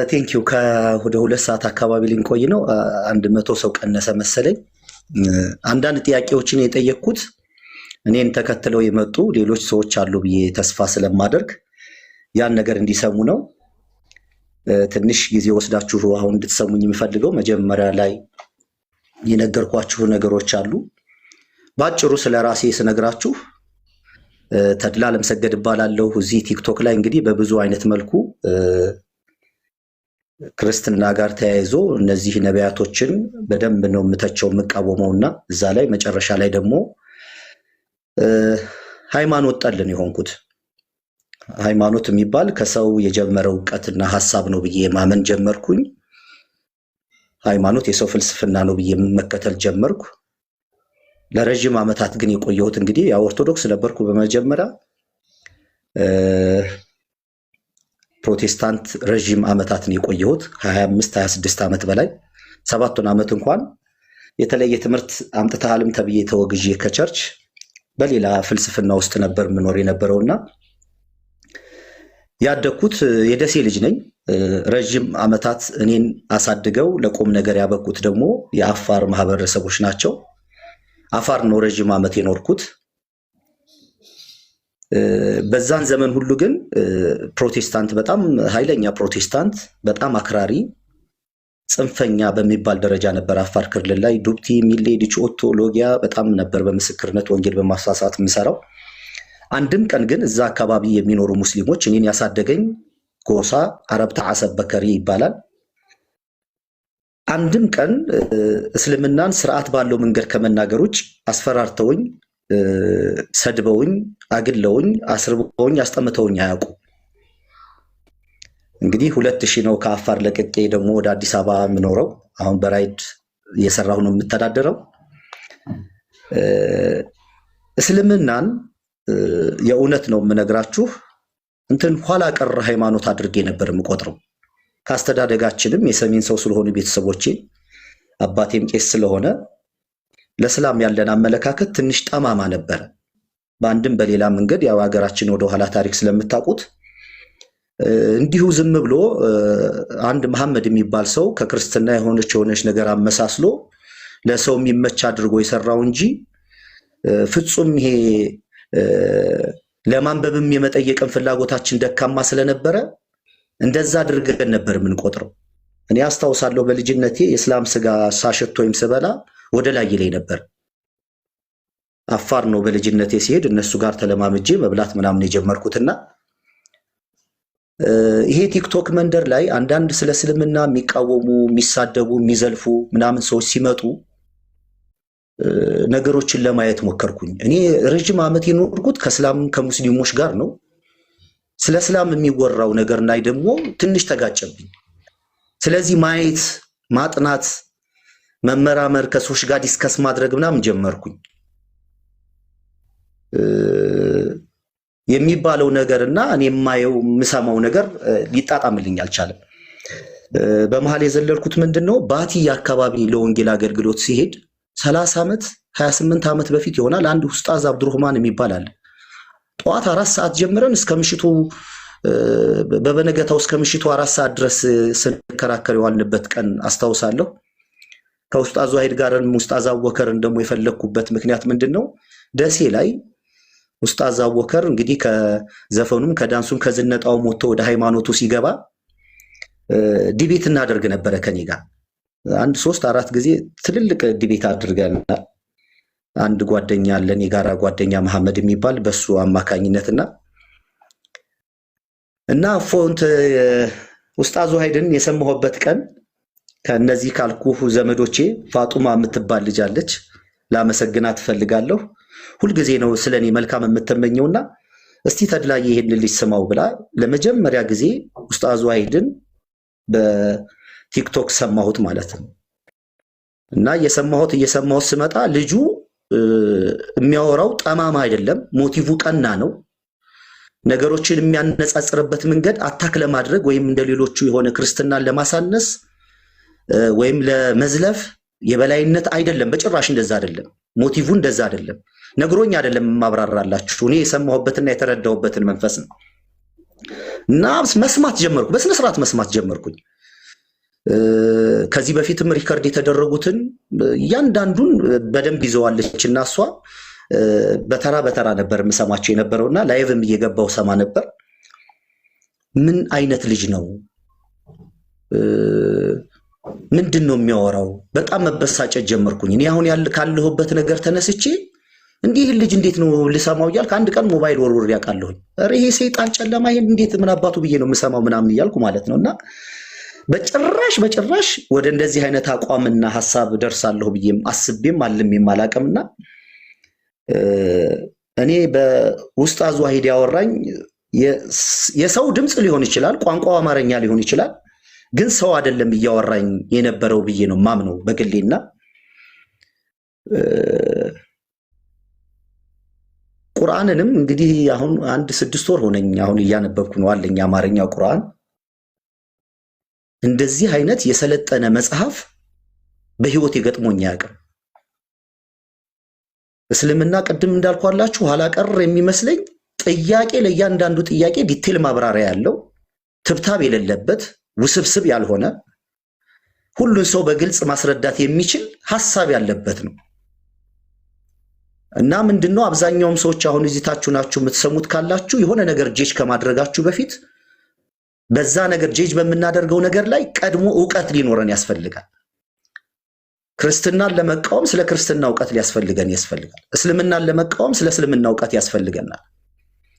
ቴንኪው ከወደ 2 ሰዓት አካባቢ ልንቆይ ነው። 100 ሰው ቀነሰ መሰለኝ። አንዳንድ ጥያቄዎችን የጠየቅኩት እኔን ተከትለው የመጡ ሌሎች ሰዎች አሉ ብዬ ተስፋ ስለማደርግ ያን ነገር እንዲሰሙ ነው። ትንሽ ጊዜ ወስዳችሁ አሁን እንድትሰሙኝ የምፈልገው መጀመሪያ ላይ የነገርኳችሁ ነገሮች አሉ። ባጭሩ ስለ ራሴ ስነግራችሁ ተድላ አለምሰገድ እባላለሁ። እዚህ ቲክቶክ ላይ እንግዲህ በብዙ አይነት መልኩ ክርስትና ጋር ተያይዞ እነዚህ ነቢያቶችን በደንብ ነው የምተቸው የምቃወመውና እዛ ላይ መጨረሻ ላይ ደግሞ ሃይማኖት ጠልን የሆንኩት ሃይማኖት የሚባል ከሰው የጀመረው እውቀትና ሐሳብ ነው ብዬ ማመን ጀመርኩኝ። ሃይማኖት የሰው ፍልስፍና ነው ብዬ መከተል ጀመርኩ። ለረጅም ዓመታት ግን የቆየሁት እንግዲህ ያው ኦርቶዶክስ ነበርኩ በመጀመሪያ ፕሮቴስታንት ረጅም ዓመታትን የቆየሁት 25 26 ዓመት በላይ 7 ዓመት እንኳን የተለየ ትምህርት አምጥተሃልም ተብዬ ተወግዤ ከቸርች በሌላ ፍልስፍና ውስጥ ነበር ምኖር የነበረውና ያደኩት የደሴ ልጅ ነኝ። ረጅም ዓመታት እኔን አሳድገው ለቁም ነገር ያበቁት ደግሞ የአፋር ማህበረሰቦች ናቸው። አፋር ነው ረጅም ዓመት የኖርኩት። በዛን ዘመን ሁሉ ግን ፕሮቴስታንት በጣም ኃይለኛ ፕሮቴስታንት በጣም አክራሪ ጽንፈኛ በሚባል ደረጃ ነበር። አፋር ክልል ላይ ዱብቲ፣ ሚሌ፣ ዲቾቶ፣ ሎጊያ በጣም ነበር በምስክርነት ወንጌል በማሳሳት የምሰራው። አንድም ቀን ግን እዛ አካባቢ የሚኖሩ ሙስሊሞች እኔን ያሳደገኝ ጎሳ አረብታ አሰብ በከሪ ይባላል። አንድም ቀን እስልምናን ስርዓት ባለው መንገድ ከመናገር ውጭ አስፈራርተውኝ ሰድበውኝ አግለውኝ አስርበውኝ አስጠምተውኝ አያውቁ። እንግዲህ 2000 ነው ከአፋር ለቅቄ ደግሞ ወደ አዲስ አበባ የምኖረው። አሁን በራይድ እየሰራሁ ነው የምተዳደረው። እስልምናን የእውነት ነው የምነግራችሁ እንትን ኋላ ቀር ሃይማኖት አድርጌ ነበር የምቆጥረው። ካስተዳደጋችንም የሰሜን ሰው ስለሆኑ ቤተሰቦቼ አባቴም ቄስ ስለሆነ ለእስላም ያለን አመለካከት ትንሽ ጠማማ ነበር። በአንድም በሌላ መንገድ ያው ሀገራችን ወደ ኋላ ታሪክ ስለምታውቁት እንዲሁ ዝም ብሎ አንድ መሐመድ የሚባል ሰው ከክርስትና የሆነች ነገር አመሳስሎ ለሰው የሚመች አድርጎ የሰራው እንጂ ፍጹም ይሄ ለማንበብም የመጠየቅን ፍላጎታችን ደካማ ስለነበረ እንደዛ አድርገን ነበር የምንቆጥረው። እኔ አስታውሳለሁ በልጅነቴ የእስላም ስጋ ሳሸት ወይም ስበላ ወደ ላይ ይለኝ ነበር። አፋር ነው በልጅነቴ ሲሄድ እነሱ ጋር ተለማምጄ መብላት ምናምን የጀመርኩትና ይሄ ቲክቶክ መንደር ላይ አንዳንድ ስለ እስልምና የሚቃወሙ የሚሳደቡ የሚዘልፉ ምናምን ሰዎች ሲመጡ ነገሮችን ለማየት ሞከርኩኝ። እኔ ረጅም ዓመት የኖርኩት ከእስላም ከሙስሊሞች ጋር ነው። ስለ እስላም የሚወራው ነገር ላይ ደግሞ ትንሽ ተጋጨብኝ። ስለዚህ ማየት፣ ማጥናት፣ መመራመር፣ ከሰዎች ጋር ዲስከስ ማድረግ ምናምን ጀመርኩኝ። የሚባለው ነገርና እኔ የማየው የምሰማው ነገር ሊጣጣምልኝ አልቻለም። በመሃል የዘለልኩት ምንድነው ባቲ አካባቢ ለወንጌል አገልግሎት ሲሄድ 30 ዓመት 28 ዓመት በፊት ይሆናል አንድ ኡስታዝ አብዱርህማን የሚባል አለ። ጠዋት 4 ሰዓት ጀምረን እስከ ምሽቱ በበነገታው እስከ ምሽቱ 4 ሰዓት ድረስ ስንከራከር የዋልንበት ቀን አስታውሳለሁ። ከኡስታዝ ዋሂድ ጋርም ኡስታዝ አወከርን ደግሞ የፈለኩበት ምክንያት ምንድነው ደሴ ላይ ኡስታዝ አወከር እንግዲህ ከዘፈኑም ከዳንሱም ከዝነጣውም ወጥቶ ወደ ሃይማኖቱ ሲገባ ዲቤት እናደርግ ነበረ ከኔ ጋር። 1 3 4 ጊዜ ትልልቅ ዲቤት አድርገናል። አንድ ጓደኛ አለን የጋራ ጓደኛ መሐመድ የሚባል በሱ አማካኝነትና ፎንት ኡስታዝ ዋሂድን የሰማሁበት ቀን ከነዚህ ካልኩህ ዘመዶቼ ፋጡማ የምትባል ልጅ አለች። ላመሰግናት እፈልጋለሁ። ሁልጊዜ ነው ስለኔ መልካም የምትመኘውና እስቲ ተድላዬ ይሄን ልጅ ስማው ብላ ለመጀመሪያ ጊዜ ኡስታዝ ዋሂድን በቲክቶክ ሰማሁት ማለት ነው። እና እየሰማሁት ስመጣ ልጁ የሚያወራው ጠማማ አይደለም፣ ሞቲቭ ቀና ነው። ነገሮችን የሚያነጻጽርበት መንገድ አታክ ለማድረግ ወይም እንደሌሎቹ የሆነ ክርስትናን ለማሳነስ ወይም ለመዝለፍ የበላይነት አይደለም። በጭራሽ እንደዛ አይደለም። ሞቲቭ እንደዛ አይደለም። ነግሮኝ አይደለም ማብራራላችሁ። እኔ የሰማሁበትና የተረዳሁበትን መንፈስ ነው። እና መስማት ጀመርኩ፣ በስነ ስርዓት መስማት ጀመርኩኝ። ከዚህ በፊትም ሪከርድ የተደረጉትን እያንዳንዱን በደንብ ይዘዋለች እና እሷ በተራ በተራ ነበር የምሰማቸው የነበረውና ላይቭም እየገባው ሰማ ነበር። ምን አይነት ልጅ ነው? ምንድን ነው የሚያወራው? በጣም መበሳጨት ጀመርኩኝ። እኔ አሁን ካለሁበት ነገር ተነስቼ እንዲህ ልጅ እንዴት ነው ልሰማው እያልኩ አንድ ቀን ሞባይል ወርውሬ ያውቃለሁኝ። ኧረ ይሄ ሰይጣን ጨለማ ይሄን እንዴት ምን አባቱ ብዬ ነው የምሰማው ምናምን እያልኩ ማለት ነው። እና በጭራሽ ወደ እንደዚህ አይነት አቋምና ሐሳብ ደርሳለሁ ብዬም አስቤም አልሜም አላውቅምና እኔ በኡስታዝ ዋሂድ ያወራኝ የሰው ድምፅ ሊሆን ይችላል፣ ቋንቋው አማርኛ ሊሆን ይችላል፣ ግን ሰው አይደለም እያወራኝ የነበረው ብዬ ነው ማምነው በግሌና ቁርአንንም እንግዲህ አሁን 6 ወር ሆነኝ አሁን እያነበብኩ ነው አለኝ አማርኛ ቁርአን። እንደዚህ አይነት የሰለጠነ መጽሐፍ በህይወት የገጥሞኝ አያውቅም። እስልምና ቅድም እንዳልኳላችሁ ኋላ ቀር የሚመስለኝ ጥያቄ ለእያንዳንዱ ጥያቄ ዲቴል ማብራሪያ ያለው ትብታብ የሌለበት ውስብስብ ያልሆነ ሁሉን ሰው በግልጽ ማስረዳት የሚችል ሐሳብ ያለበት ነው። እና ምንድነው አብዛኛውም ሰዎች አሁን እዚህ ታችሁ ናችሁ የምትሰሙት ካላችሁ የሆነ ነገር ጄጅ ከማድረጋችሁ በፊት በዛ ነገር ጄጅ በምናደርገው ነገር ላይ ቀድሞ ዕውቀት ሊኖረን ያስፈልጋል። ክርስትናን ለመቃወም ስለ ክርስትና ዕውቀት ያስፈልጋል። እስልምናን ለመቃወም ስለ እስልምና ዕውቀት ያስፈልገናል።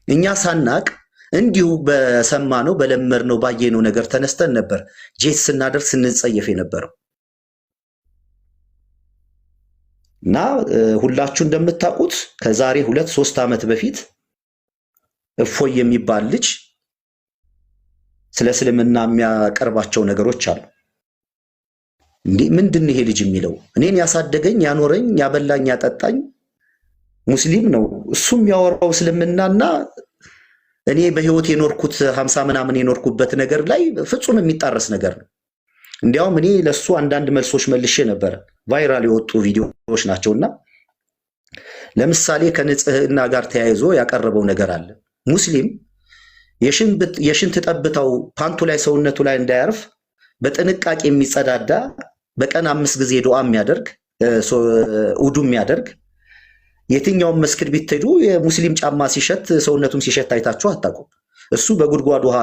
እኛ ሳናቅ እንዲሁ በሰማነው በለመድነው ባየነው ነገር ተነስተን ነበር ጄጅ ስናደርግ ስንጸየፍ የነበረው። እና ሁላችሁ እንደምታውቁት ከዛሬ 2-3 ዓመት በፊት እፎይ የሚባል ልጅ ስለ እስልምና የሚያቀርባቸው ነገሮች አሉ። እንዴ ምንድን ነው ይሄ ልጅ የሚለው? እኔን ያሳደገኝ ያኖረኝ ያበላኝ ያጠጣኝ ሙስሊም ነው። እሱም ያወራው እስልምናና እኔ በህይወት የኖርኩት 50 ምናምን የኖርኩበት ነገር ላይ ፍጹም የሚጣረስ ነገር ነው። እንዲያውም እኔ ለሱ አንዳንድ መልሶች መልሼ ነበር። ቫይራል የወጡ ቪዲዮዎች ናቸውና ለምሳሌ ከንጽህና ጋር ተያይዞ ያቀረበው ነገር አለ። ሙስሊም የሽንት ጠብታው ፓንቱ ላይ ሰውነቱ ላይ እንዳያርፍ በጥንቃቄ የሚጸዳዳ በቀን 5 ጊዜ ዱዓ የሚያደርግ ውዱ የሚያደርግ የትኛውም መስጊድ ቢትሄዱ የሙስሊም ጫማ ሲሸት ሰውነቱም ሲሸት አይታችሁ አታውቁም። እሱ በጉድጓድ ውሃ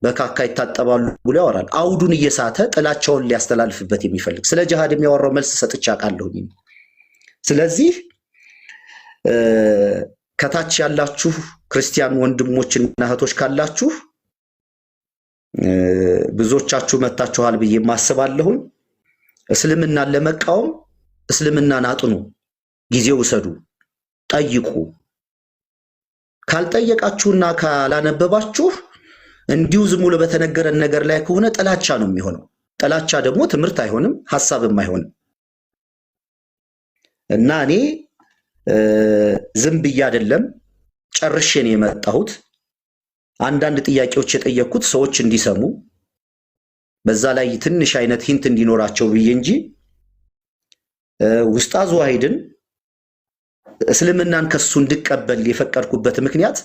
በካካ ይታጠባሉ ብሎ ያወራል። አውዱን እየሳተ ጥላቻውን ሊያስተላልፍበት የሚፈልግ ስለ ጂሃድ የሚያወራው መልስ ሰጥቼ አውቃለሁ። ስለዚህ ከታች ያላችሁ ክርስቲያን ወንድሞችና እህቶች ካላችሁ ብዙዎቻችሁ መታችኋል ብዬ ማስባለሁ። እስልምናን ለመቃወም እስልምናን አጥኑ፣ ጊዜ ውሰዱ፣ ጠይቁ። ካልጠየቃችሁና ካላነበባችሁ እንዲሁ ዝም ብሎ በተነገረን ነገር ላይ ከሆነ ጥላቻ ነው የሚሆነው። ጥላቻ ደግሞ ትምህርት አይሆንም፣ ሐሳብም አይሆንም። እና እኔ ዝም ብዬ አይደለም ጨርሼ ነው የመጣሁት። አንዳንድ ጥያቄዎች የጠየቅኩት ሰዎች እንዲሰሙ በዛ ላይ ትንሽ አይነት ሂንት እንዲኖራቸው ብዬ እንጂ ኡስታዝ ዋሂድን እስልምናን ከሱ እንድቀበል የፈቀድኩበት ምክንያት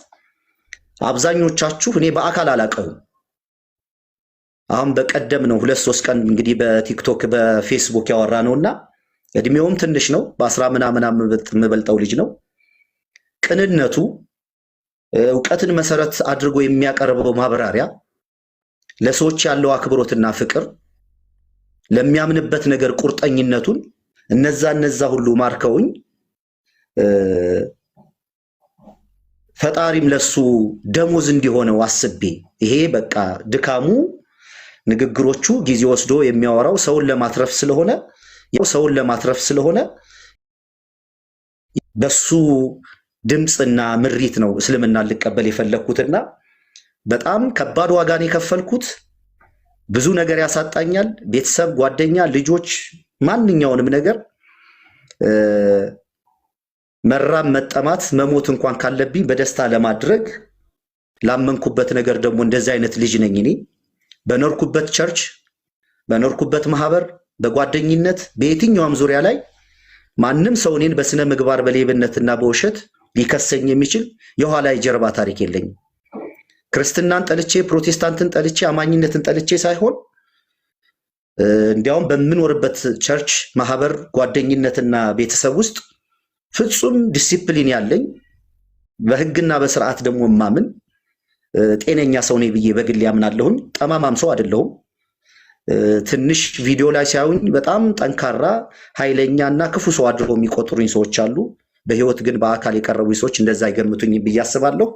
አብዛኞቻችሁ እኔ በአካል አላቀውም። አሁን በቀደም ነው 2-3 ቀን እንግዲህ በቲክቶክ በፌስቡክ ያወራ ነውና እድሜውም ትንሽ ነው፣ በ10 ምናምን የምበልጠው ልጅ ነው። ቅንነቱ ዕውቀትን መሰረት አድርጎ የሚያቀርበው ማብራሪያ፣ ለሰዎች ያለው አክብሮትና ፍቅር፣ ለሚያምንበት ነገር ቁርጠኝነቱን እነዛ ሁሉ ማርከውኝ ፈጣሪም ለሱ ደሞዝ እንዲሆነው አስቤ ይሄ በቃ ድካሙ ንግግሮቹ ጊዜ ወስዶ የሚያወራው ሰውን ለማትረፍ ስለሆነ በሱ ድምጽና ምሪት ነው እስልምና ልቀበል የፈለኩትና በጣም ከባድ ዋጋን የከፈልኩት። ብዙ ነገር ያሳጣኛል፣ ቤተሰብ፣ ጓደኛ፣ ልጆች፣ ማንኛውንም ነገር መራም መጠማት መሞት እንኳን ካለብኝ በደስታ ለማድረግ ላመንኩበት ነገር ደግሞ እንደዚህ አይነት ልጅ ነኝ እኔ። በኖርኩበት ቸርች፣ በኖርኩበት ማህበር፣ በጓደኝነት በየትኛውም ዙሪያ ላይ ማንም ሰው እኔን በስነ ምግባር በሌብነትና በውሸት ሊከሰኝ የሚችል የኋላ የጀርባ ታሪክ የለኝም። ክርስትናን ጠልቼ ፕሮቴስታንትን ጠልቼ አማኝነትን ጠልቼ ሳይሆን እንዲያውም በምኖርበት ቸርች ማህበር ጓደኝነትና ቤተሰብ ውስጥ ፍጹም ዲሲፕሊን ያለኝ በህግና በስርዓት ደግሞ ማምን ጤነኛ ሰው ነኝ ብዬ በግል ያምናለሁኝ። ጠማማም ሰው አይደለሁም። ትንሽ ቪዲዮ ላይ ሲያዩኝ በጣም ጠንካራ ኃይለኛና ክፉ ሰው አድርገው የሚቆጥሩኝ ሰዎች አሉ። በህይወት ግን በአካል የቀረቡኝ ሰዎች እንደዛ አይገምቱኝ ብዬ አስባለሁ።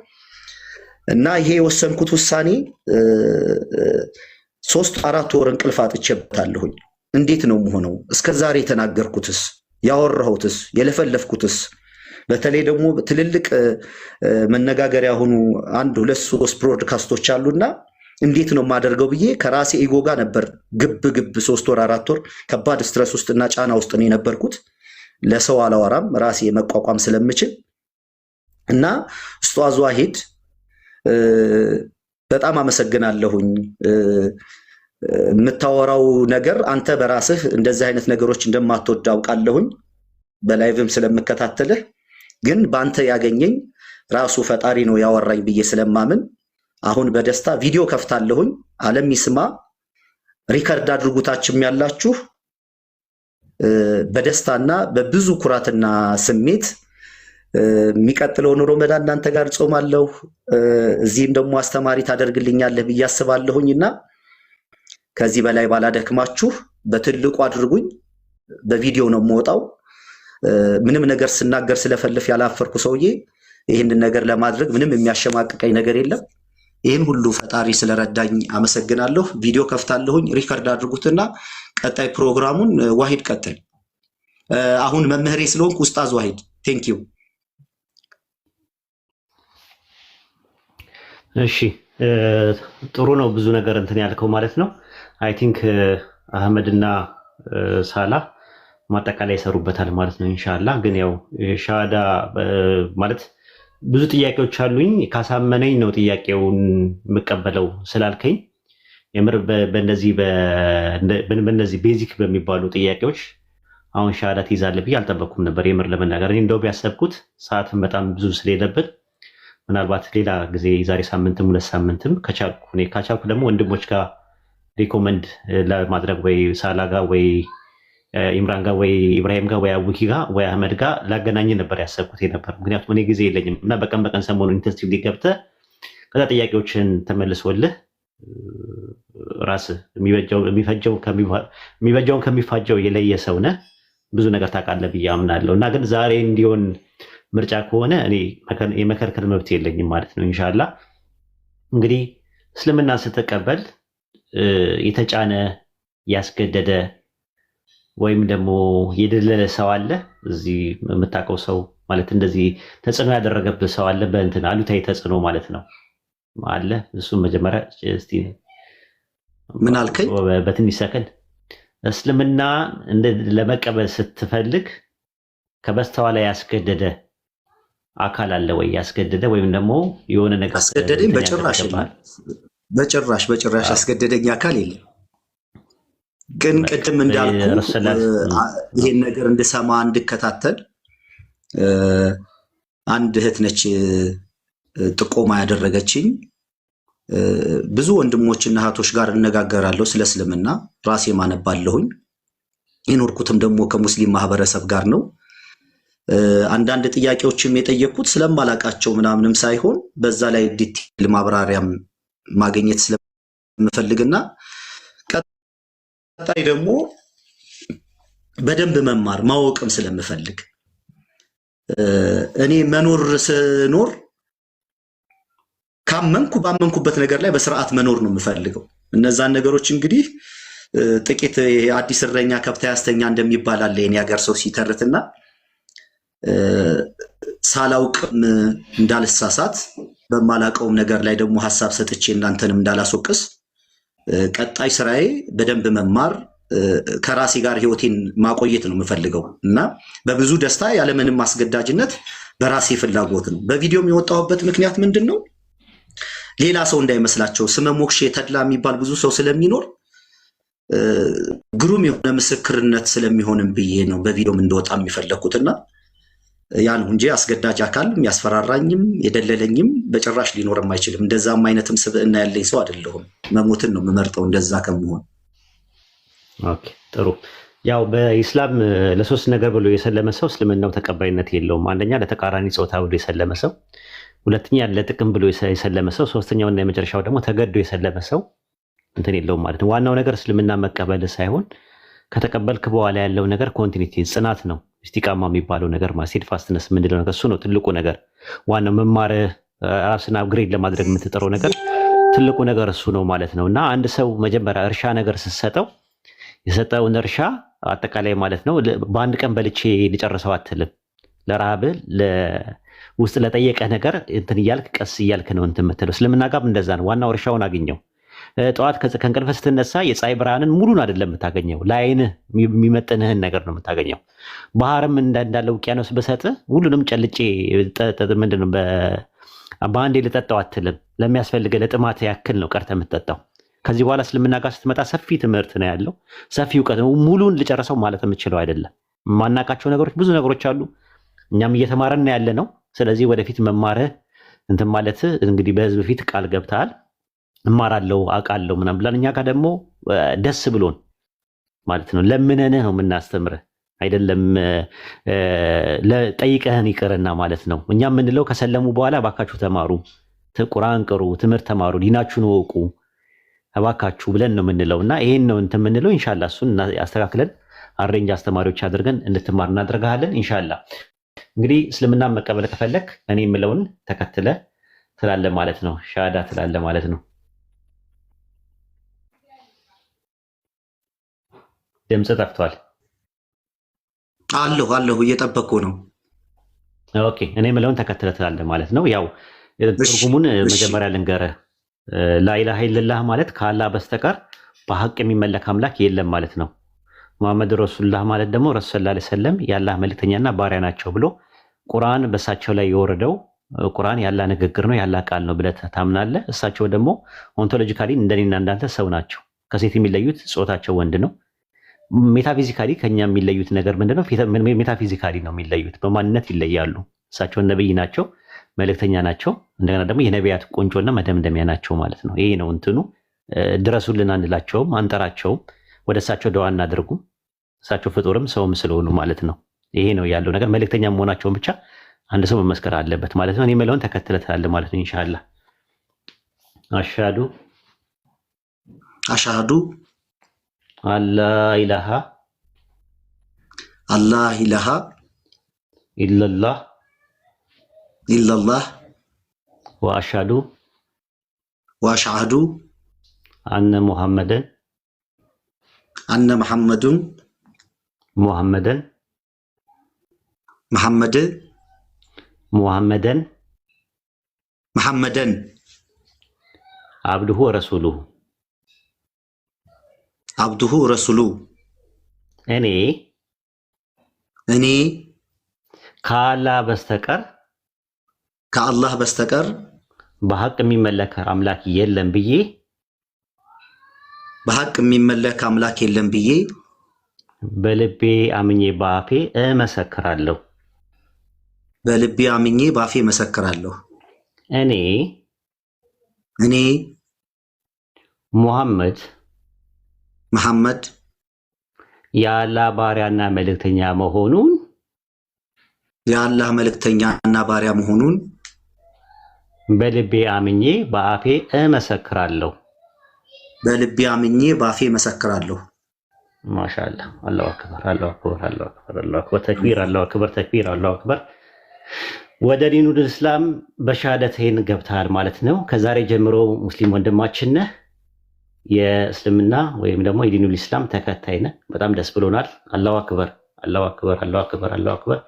እና ይሄ የወሰንኩት ውሳኔ 3-4 ወር እንቅልፍ አጥቼበታለሁኝ። እንዴት ነው የምሆነው? እስከዛሬ የተናገርኩትስ፣ ያወራሁትስ፣ የለፈለፍኩትስ በተለይ ደግሞ ትልልቅ መነጋገሪያ ሆኑ 1 2 3 ብሮድካስቶች አሉና እንዴት ነው የማደርገው ብዬ ከራሴ ኢጎ ጋር ነበር ግብ 3 ወር 4 ወር ከባድ ስትረስ ውስጥና ጫና ውስጥ ነው የነበርኩት። ለሰው አላወራም ራሴ መቋቋም ስለምችል እና ኡስታዝ ዋሂድ በጣም አመሰግናለሁኝ። የምታወራው ነገር አንተ በራስህ እንደዚህ አይነት ነገሮች እንደማትወድ አውቃለሁኝ፣ በላይቭም ስለምከታተልህ። ግን በአንተ ያገኘኝ ራሱ ፈጣሪ ነው ያወራኝ ብዬ ስለማምን አሁን በደስታ ቪዲዮ ከፍታለሁኝ። ዓለም ይስማ፣ ሪከርድ አድርጉታችም ያላችሁ በደስታና በብዙ ኩራትና ስሜት የሚቀጥለውን ረመዳን እናንተ ጋር ጾማለሁ። እዚህም ደግሞ አስተማሪ ታደርግልኛለህ ብዬ አስባለሁኝና ከዚህ በላይ ባላደክማችሁ በትልቁ አድርጉኝ። በቪዲዮ ነው የምወጣው። ምንም ነገር ስናገር ስለፈልፍ ያላፈርኩ ሰውዬ ይህንን ነገር ለማድረግ ምንም የሚያሸማቅቀኝ ነገር የለም። ይህን ሁሉ ፈጣሪ ስለረዳኝ አመሰግናለሁ። ቪዲዮ ከፍታለሁኝ፣ ሪከርድ አድርጉትና ቀጣይ ፕሮግራሙን ዋሂድ ቀጥል። አሁን መምህሬ ስለሆንኩ ኡስታዝ ዋሂድ ቴንክ ዩ። እሺ ጥሩ ነው። ብዙ ነገር እንትን ያልከው ማለት ነው። አይ ቲንክ አህመድና ሳላ ማጠቃላይ ይሰሩበታል ማለት ነው ኢንሻአላህ። ግን ያው ሻሃዳ ማለት ብዙ ጥያቄዎች አሉኝ። ካሳመነኝ ነው ጥያቄውን የምቀበለው ስላልከኝ የምር በእነዚህ ቤዚክ በሚባሉ ጥያቄዎች አሁን ሻሃዳ ትይዛለህ ብዬ አልጠበኩም ነበር የምር ለመናገር። እኔ እንደው ቢያሰብኩት ሰዓትም በጣም ብዙ ስለሌለበት ምናልባት ሌላ ጊዜ ዛሬ ሳምንትም 2 ሳምንትም ከቻልኩ ደግሞ ወንድሞች ጋር ሪኮመንድ ለማድረግ ወይ ሳላ ጋር ወይ ኢምራን ጋር ወይ ኢብራሂም ጋር ወይ አቡኪ ጋር ወይ አህመድ ጋር ላገናኝ ነበር ያሰብኩት ነበር። ምክንያቱም እኔ ጊዜ የለኝም እና በቀን ሰሞኑን ኢንተንሲቭሊ ገብተህ ከዛ ጥያቄዎችን ተመልሶልህ ራስህ የሚበጀውን ከሚፋጀው የለየ ሰው ነህ። ብዙ ነገር ታውቃለህ ብዬ አምናለሁ። እና ግን ዛሬ እንዲሆን ምርጫ ከሆነ እኔ የመከልከል መብት የለኝም ማለት ነው ኢንሻአላህ። እንግዲህ እስልምናን ስትቀበል የተጫነ ያስገደደ ወይም ደግሞ የደለለ ሰው አለ? እዚህ የምታውቀው ሰው ማለት እንደዚህ ተጽዕኖ ያደረገብህ ሰው አለ? በእንትን አሉታዊ ተጽዕኖ ማለት ነው አለ? እሱም መጀመሪያ እስቲ ምን አልከኝ? በትንሽ ሰከንድ እስልምና ለመቀበል ስትፈልግ ከበስተኋላ ያስገደደ አካል አለ ወይ? ያስገደደ ወይም ደግሞ የሆነ ነገር አስገደደኝ? በጭራሽ አስገደደኝ አካል የለም። ግን ቅድም እንዳልኩ ይሄን ነገር እንድሰማ እንድከታተል አንድ እህት ነች ጥቆማ ያደረገችኝ። ብዙ ወንድሞችና እህቶች ጋር እነጋገራለሁ ስለ እስልምና፣ ራሴ ማነባለሁኝ። የኖርኩትም ደግሞ ከሙስሊም ማህበረሰብ ጋር ነው። አንዳንድ ጥያቄዎችም የጠየቁት ስለማላቃቸው ምናምንም ሳይሆን በዛ ላይ ዲቴል ማብራሪያም ማግኘት ስለምፈልግና ቀጣይ ደግሞ በደንብ መማር ማወቅም ስለምፈልግ እኔ መኖር ስኖር ባመንኩበት ነገር ላይ በስርዓት መኖር ነው የምፈልገው። እነዛን ነገሮች እንግዲህ ጥቂት አዲስ እረኛ ከብት ያስተኛ እንደሚባል አለ የኔ ሀገር ሰው ሲተርትና ሳላውቅም እንዳልሳሳት በማላውቀውም ነገር ላይ ደግሞ ሐሳብ ሰጥቼ እናንተንም እንዳላስወቅስ ቀጣይ ስራዬ በደንብ መማር ከራሴ ጋር ህይወቴን ማቆየት ነው የምፈልገው እና በብዙ ደስታ ያለምንም አስገዳጅነት በራሴ ፍላጎት ነው። በቪዲዮም የወጣሁበት ምክንያት ምንድን ነው? ሌላ ሰው እንዳይመስላቸው ስመ ሞክሼ ተድላ የሚባል ብዙ ሰው ስለሚኖር ግሩም የሆነ ምስክርነት ስለሚሆንም ብዬ ነው በቪዲዮም እንደወጣ የሚፈለኩትና ያ ነው እንጂ አስገዳጅ አካል ያስፈራራኝም የደለለኝም በጭራሽ ሊኖርም አይችልም። እንደዛም አይነትም ስብዕና ያለኝ ሰው አይደለሁም። መሞትን ነው የምመርጠው እንደዛ ከመሆን። ኦኬ ጥሩ። ያው በኢስላም ለሶስት ነገር ብሎ የሰለመ ሰው እስልምናው ተቀባይነት የለውም። አንደኛ ለተቃራኒ ጾታ ብሎ የሰለመ ሰው፣ ሁለተኛ ለጥቅም ብሎ የሰለመ ሰው፣ ሶስተኛውና የመጨረሻው ደግሞ ተገዶ የሰለመ ሰው እንትን የለውም ማለት ነው። ዋናው ነገር እስልምና መቀበል ሳይሆን ከተቀበልክ በኋላ ያለው ነገር ኮንቲኒቲ ጽናት ነው። ኢስቲቃማ የሚባለው ነገር ስቴድ ፋስትነስ ምንድነው ነገር እሱ ነው ትልቁ ነገር። ዋናው መማርህ ራስን አፕግሬድ ለማድረግ የምትጠረው ነገር ትልቁ ነገር እሱ ነው ማለት ነው። እና አንድ ሰው መጀመሪያ እርሻ ነገር ስትሰጠው የሰጠውን እርሻ አጠቃላይ ማለት ነው በአንድ ቀን በልቼ ሊጨርሰው አትልም። ለረሃብህ ውስጥ ለጠየቀ ነገር እንትን እያልክ ቀስ እያልክ ነው እንትን የምትለው። እስልምና ጋር እንደዛ ነው። ዋናው እርሻውን አግኘው። ጠዋት ከእንቅልፍ ስትነሳ የፀሐይ ብርሃንን ሙሉን አይደለም የምታገኘው፣ ለአይንህ የሚመጥንህን ነገር ነው የምታገኘው። ባህርም እንዳለ ውቅያኖስ በሰጥህ ሁሉንም ጨልጬ ምንድነው በአንዴ ልጠጣው አትልም። ለሚያስፈልገ ለጥማት ያክል ነው ቀርተህ የምትጠጣው። ከዚህ በኋላ እስልምና ጋር ስትመጣ ሰፊ ትምህርት ነው ያለው፣ ሰፊ እውቀት ነው። ሙሉን ልጨርሰው ማለት የምችለው አይደለም። የማናውቃቸው ነገሮች ብዙ ነገሮች አሉ። እኛም እየተማረን ያለ ነው። ስለዚህ ወደፊት መማርህ እንትን ማለት እንግዲህ በህዝብ ፊት ቃል ገብተሃል እማራለሁ አውቃለሁ ምናምን ብለን እኛ ጋር ደግሞ ደስ ብሎን ማለት ነው ለምነንህ ነው የምናስተምርህ አይደለም ጠይቀህን ይቅርና ማለት ነው። እኛ የምንለው ከሰለሙ በኋላ እባካችሁ ተማሩ፣ ቁርአን ቅሩ፣ ትምህርት ተማሩ፣ ዲናችሁን ወቁ እባካችሁ ብለን ነው የምንለው። እና ይሄን ነው እንትን የምንለው። ኢንሻአላህ እሱን አስተካክለን አሬንጅ አስተማሪዎች አድርገን እንድትማር እናደርግሃለን ኢንሻአላህ። እንግዲህ እስልምና መቀበል ከፈለክ እኔ የምለውን ተከትለ ትላለ ማለት ነው። ሻሃዳ ትላለ ማለት ነው። ድምጽ ጠፍቷል። አለሁ እየጠበቅኩ ነው። ኦኬ እኔ የምለውን ተከትለ ትላለ ማለት ነው። ያው ትርጉሙን መጀመሪያ ልንገርህ። ላኢላሃ ኢለላህ ማለት ከአላህ በስተቀር በሐቅ የሚመለክ አምላክ የለም ማለት ነው። ሙሐመድ ረሱሉላህ ማለት ደግሞ ረሱል ሰለላሁ ዐለይሂ ወሰለም የአላህ መልእክተኛና ባሪያ ናቸው ብሎ ቁርአን በእሳቸው ላይ የወረደው ቁርአን ያላህ ንግግር ነው ያላህ ቃል ነው ብለህ ታምናለህ። እሳቸው ደግሞ ኦንቶሎጂካሊ እንደኔና እንዳንተ ሰው ናቸው። ከሴት የሚለዩት ጾታቸው ወንድ ነው። ሜታፊዚካሊ ከኛ የሚለዩት ነገር ምንድነው? ሜታፊዚካሊ ነው የሚለዩት፣ በማንነት ይለያሉ። እሳቸው ነብይ ናቸው፣ መልእክተኛ ናቸው። እንደገና ደግሞ የነቢያት ቁንጮና መደምደሚያ ናቸው ማለት ነው። ይሄ ነው እንትኑ። ድረሱልን አንላቸውም፣ አንጠራቸውም። ወደ እሳቸው ደዋ እናድርጉም። እሳቸው ፍጡርም ሰውም ስለሆኑ ማለት ነው። ይሄ ነው ያለው ነገር። መልእክተኛ መሆናቸውን ብቻ አንድ ሰው መመስከር አለበት ማለት ነው። እኔ የምለውን ተከትለህ ትላለህ ማለት ነው ኢንሻአላህ። አሽሃዱ አላ ኢላሃ ኢለላህ ወአሽሃዱ አነ ሙሐመደን አብዱሁ ወረሱሉሁ እኔ ከአላህ በስተቀር በሐቅ የሚመለክ አምላክ የለም ብዬ በልቤ አምኜ በአፌ እመሰክራለሁ። እኔ ሙሐመድ የአላህ ባሪያና መልእክተኛ መሆኑን በልቤ አምኜ በአፌ እመሰክራለሁ። ማሻአላህ። አላሁ አክበር፣ አላሁ አክበር፣ አላሁ አክበር፣ አላሁ አክበር፣ ተክቢር፣ አላሁ አክበር፣ ተክቢር፣ አላሁ አክበር። ወደ ዲኑል እስላም በሻሃደተይን ገብተሃል ማለት ነው። ከዛሬ ጀምሮ ሙስሊም ወንድማችን ነህ። የእስልምና ወይም ደግሞ የዲኑል ኢስላም ተከታይ ነህ። በጣም ደስ ብሎናል። አላሁ አክበር፣ አላሁ አክበር፣ አላሁ አክበር፣ አላሁ አክበር፣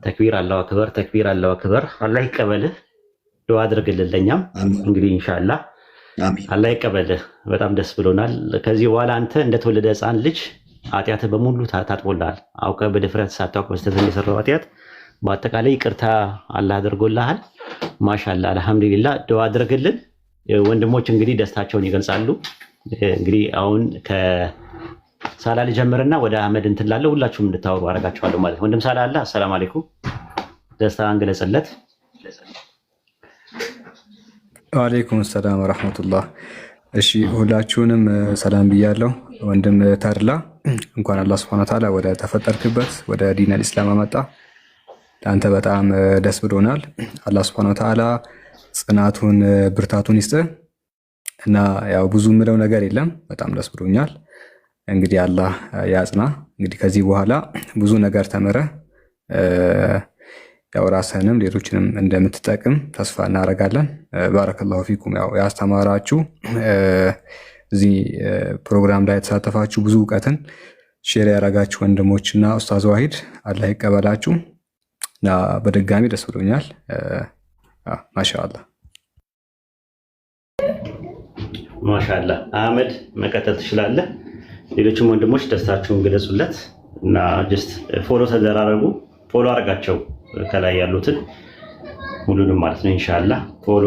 ተክቢር፣ አላሁ አክበር፣ ተክቢር፣ አላሁ አክበር። አላህ ይቀበልህ። ዱዓ አድርግልን ለኛም እንግዲህ ኢንሻአላህ አላህ ይቀበልህ። በጣም ደስ ብሎናል። ከዚህ በኋላ አንተ እንደተወለደ ሕፃን ልጅ ኃጢአትህ በሙሉ ታጥቦልሃል። አውቀህ በድፍረት ሳታውቅ በስተት የሰራው ኃጢአት በአጠቃላይ ይቅርታ አላህ አድርጎልሃል። ማሻአላህ አልሐምዱሊላህ። ዱዓ አድርግልን። ወንድሞች እንግዲህ ደስታቸውን ይገልጻሉ። እንግዲህ አሁን ከሳላ ልጀምርና ወደ አህመድ እንትን ላለው ሁላችሁም እንድታወሩ አደርጋችኋለሁ ማለት ነው። ወንድም ሳላ አለ። አሰላሙ አለይኩም ደስታን ገለጸለት። ወአለይኩም ሰላም ወራህመቱላህ። እሺ ሁላችሁንም ሰላም ብያለሁ። ወንድም ተድላ እንኳን አላህ ሱብሓነሁ ወተዓላ ወደ ተፈጠርክበት ወደ ዲን አልኢስላም አመጣ። ለአንተ በጣም ደስ ብሎናል። አላህ ሱብሓነሁ ወተዓላ ጽናቱን ብርታቱን ይስጥ እና ያው ብዙ ምለው ነገር የለም። በጣም ደስ ብሎኛል። እንግዲህ አላህ ያጽና። እንግዲህ ከዚህ በኋላ ብዙ ነገር ተምረህ ያው ራስህንም ሌሎችንም እንደምትጠቅም ተስፋ እናደርጋለን። ባረከላሁ ፊኩም። ያው ያስተማራችሁ እዚህ ፕሮግራም ላይ የተሳተፋችሁ ብዙ እውቀትን ሼር ያደረጋችሁ ወንድሞችና ኡስታዝ ዋሂድ አላህ ይቀበላችሁ እና በድጋሚ ደስ ብሎኛል። ማሻአላህ ማሻአላህ። አህመድ መቀጠል ትችላለህ። ሌሎችም ወንድሞች ደስታችሁን ገለጹለት እና ጀስት ፎሎ ተደራረጉ። ፎሎ አድርጋቸው ከላይ ያሉትን ሁሉንም ማለት ነው። ኢንሻአላህ ፎሎ